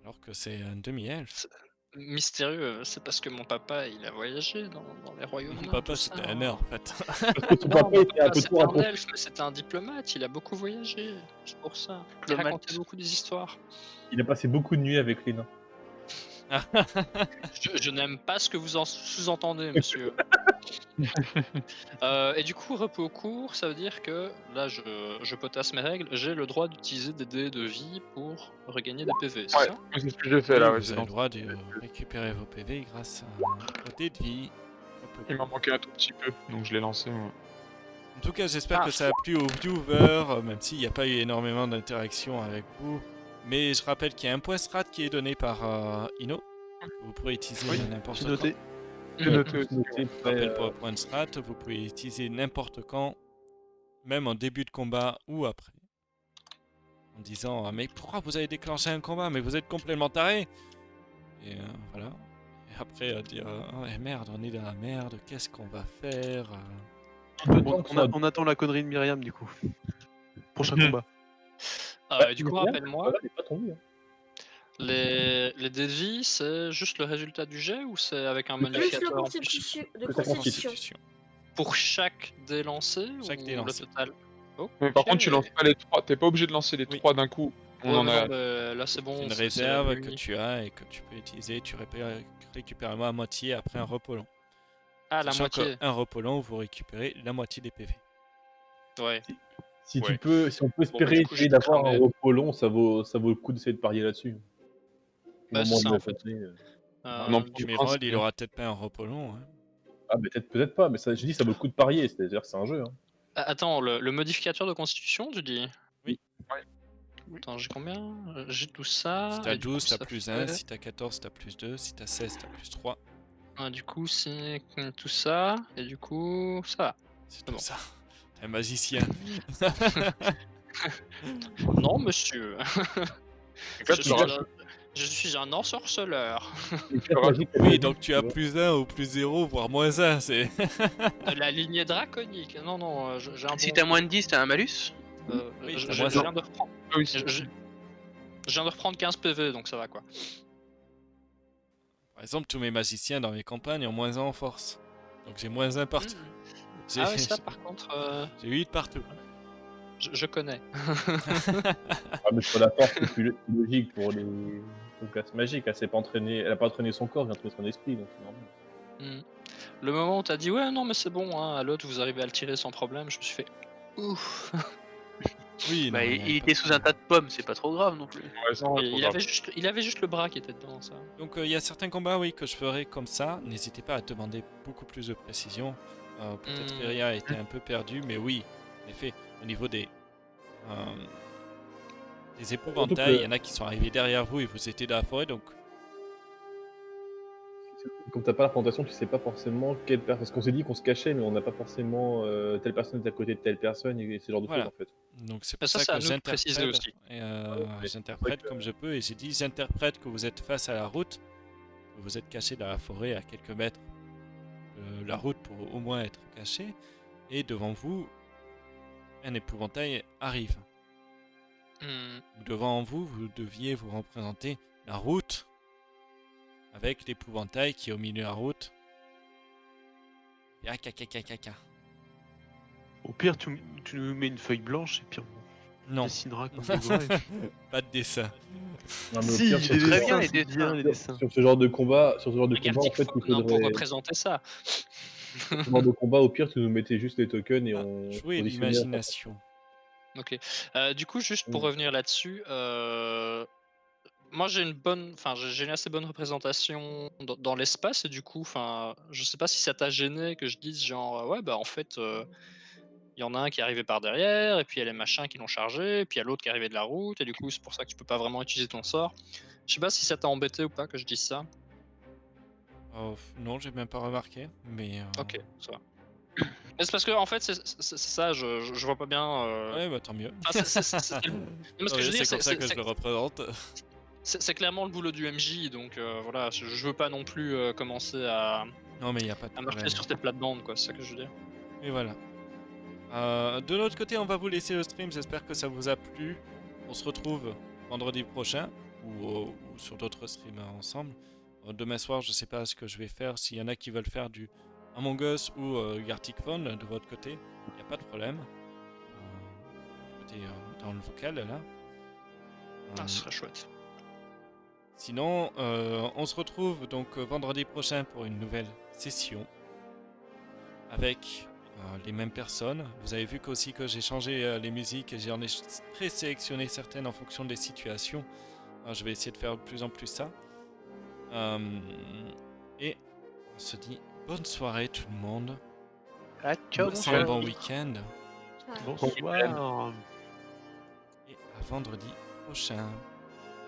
Alors que c'est un demi-elfe. Mystérieux, c'est parce que mon papa, il a voyagé dans les royaumes. Mon nains, papa tout ça, c'était un hein. nain en fait. Parce que ton Non, papa mon était un papa, peu c'était tour à un tour. elfe, mais c'était un diplomate, il a beaucoup voyagé, c'est pour ça. Il Diplomate. racontait beaucoup des histoires. Il a passé beaucoup de nuits avec les nains. Je n'aime pas ce que vous en sous-entendez, monsieur. Et du coup, repos court, ça veut dire que là, je potasse mes règles. J'ai le droit d'utiliser des dés de vie pour regagner des PV, c'est Ouais, ça? c'est ce que je fais Oui, là. Ouais, vous c'est avez dans- le droit de récupérer vos PV grâce au dé de vie. Il m'en manquait un tout petit peu, donc je l'ai lancé. Ouais. En tout cas, j'espère Ah. que ça a plu aux viewers, même s'il n'y a pas eu énormément d'interactions avec vous. Mais je rappelle qu'il y a un point strat qui est donné par Ino. Vous pourrez utiliser Oui, n'importe j'ai quand. noté. J'ai noté aussi. Noté Je près, rappelle pour le point de strat, vous pouvez utiliser n'importe quand, même en début de combat ou après. En disant mais pourquoi vous avez déclenché un combat? Mais vous êtes complètement taré! Et voilà. Et après dire oh merde, on est dans la merde, qu'est-ce qu'on va faire? le temps que ce soit- On attend la connerie de Myriam du coup. Prochain Mhm. combat. Du coup, Myriam, rappelle-moi, elle est pas tombée, hein. les dés de vie, c'est juste le résultat du jet ou c'est avec un Plus le modificateur en plus? constitution de Que ça constitution. Pour chaque dé lancé Chaque ou dé lancé. le total? Mais par Ok. contre, tu lances pas les 3. T'es pas obligé de lancer les Oui. 3 d'un coup. On Ouais, en mais a. non, mais là c'est bon. C'est une c'est la réserve nuit. que tu as et que tu peux utiliser. Tu récupères à moitié après un repos long. Ah, la Sachant moitié. qu'un repos long, vous récupérez la moitié des PV. Ouais. Si Ouais. on peut espérer du coup, essayer je vais d'avoir un cramer. repos long, ça vaut le coup d'essayer de parier là-dessus. Au Bah, moment c'est ça, de en la fait. passer, non, Du Du Mais coup, Rod, c'est il bien. aura peut-être pas un repos long. Hein. Ah, peut-être pas, mais ça, je dis, ça vaut le coup de parier. C'est-à-dire que c'est un jeu. Hein. Attends, le modificateur de constitution, tu dis? Oui. Ouais. Attends, j'ai combien? J'ai tout ça. Si t'as et du coup, 12, t'as ça plus 1. fait- Si t'as 14, t'as plus 2. Si t'as 16, t'as plus 3. Du coup, c'est tout ça. Et du coup, ça va. C'est bon. tout ça. T'es un magicien. Non, monsieur. En fait, je, tu suis rajoutes- un, je suis un ensorceleur. Les cartes magiques, Oui, donc tu as plus 1 ou plus 0, voire moins 1. C'est... De la lignée draconique. Non, non, j'ai un Si bon. t'as moins de 10, t'as un malus. Oui, je, t'as je- moins je un. viens de reprendre. Ah oui, Je, c'est- je- je viens de reprendre 15 PV, donc ça va quoi. Par exemple, tous mes magiciens dans mes campagnes ont moins 1 en force. Donc j'ai moins 1 partout. J'ai, Ah ouais, ça par contre, j'ai 8 partout. je connais. Ah, mais sur la force, c'est plus logique pour les classes magiques. Elle a pas entraîné son corps, elle a entraîné son esprit, donc c'est normal. Le moment où t'as dit ouais, non, mais c'est bon, hein, à l'autre vous arrivez à le tirer sans problème, je me suis fait ouf. Oui, Bah, non, il y a était pas sous de un tas de pommes, c'est pas trop grave non plus. Ouais, c'est Non, pas trop il grave. avait juste le bras qui était dedans, ça. Donc il y a certains combats oui que je ferai comme ça. N'hésitez pas à demander beaucoup plus de précision. Peut-être Hmm. Feria a été un peu perdu, mais oui, en effet, au niveau des épouvantails, il y en a qui sont arrivés derrière vous et vous étiez dans la forêt, donc Comme t'as pas la présentation, tu sais pas forcément quelle personne. Parce qu'on s'est dit qu'on se cachait, mais on n'a pas forcément telle personne est à côté de telle personne et ce genre de Voilà. choses en fait. donc c'est Mais pour ça, ça c'est à que nous de préciser j'interprète. aussi. Et, Ouais, j'interprète c'est vrai comme je peux et j'ai dit j'interprète que vous êtes face à la route, que vous êtes caché dans la forêt à quelques mètres de la route pour au moins être caché et devant vous un épouvantail arrive. Hmm. Devant vous, vous deviez vous représenter la route avec l'épouvantail qui est au milieu de la route. Et ah, caca. Au pire, tu nous mets une feuille blanche et puis on Non, dessinera comme des vrais. pas de dessin. Non, mais au Si, pire, les sur ce Très genre- bien, dessins, les c'est bien dessins. les dessins. sur ce genre de combat, en Gartic fait, il Phone, hein, pour faudrait. représenter ça. Sur ce genre de combat, au pire, tu nous mettais juste les tokens et on. Jouer positionnait la l'imagination. Ok. Du coup, juste pour Mm. revenir là-dessus, moi j'ai une assez bonne représentation dans l'espace et du coup, je sais pas si ça t'a gêné que je dise genre ouais bah en fait il y en a un qui est arrivé par derrière et puis il y a les machins qui l'ont chargé et puis il y a l'autre qui est arrivé de la route et du coup c'est pour ça que tu peux pas vraiment utiliser ton sort. Je sais pas si ça t'a embêté ou pas que je dise ça. Oh, non, j'ai même pas remarqué, mais. Ok, ça va. Mais c'est parce que en fait c'est ça, je vois pas bien. Ouais, bah tant mieux. Enfin, c'est le- Non, mais ce que je veux dire, c'est comme ça que je c'est- le représente. c'est clairement le boulot du MJ, donc voilà, je veux pas non plus commencer à Non, mais il n'y a pas de marcher problème. sur tes plates-bandes, quoi, c'est ça que je veux dire. Et voilà. De l'autre côté, on va vous laisser le stream. J'espère que ça vous a plu. On se retrouve vendredi prochain ou sur d'autres streams ensemble. Demain soir, je sais pas ce que je vais faire. S'il y en a qui veulent faire du Among Us ou Gartic Phone de votre côté, il n'y a pas de problème. Écoutez, dans le vocal là. Ah, ce serait chouette. Sinon, on se retrouve donc vendredi prochain pour une nouvelle session avec les mêmes personnes. Vous avez vu qu'aussi que j'ai changé les musiques et j'en ai présélectionné certaines en fonction des situations. Alors, je vais essayer de faire de plus en plus ça. Et on se dit bonne soirée tout le monde. Ah, ciao, Passez un bonsoir. bon week-end Bonsoir. et à vendredi prochain.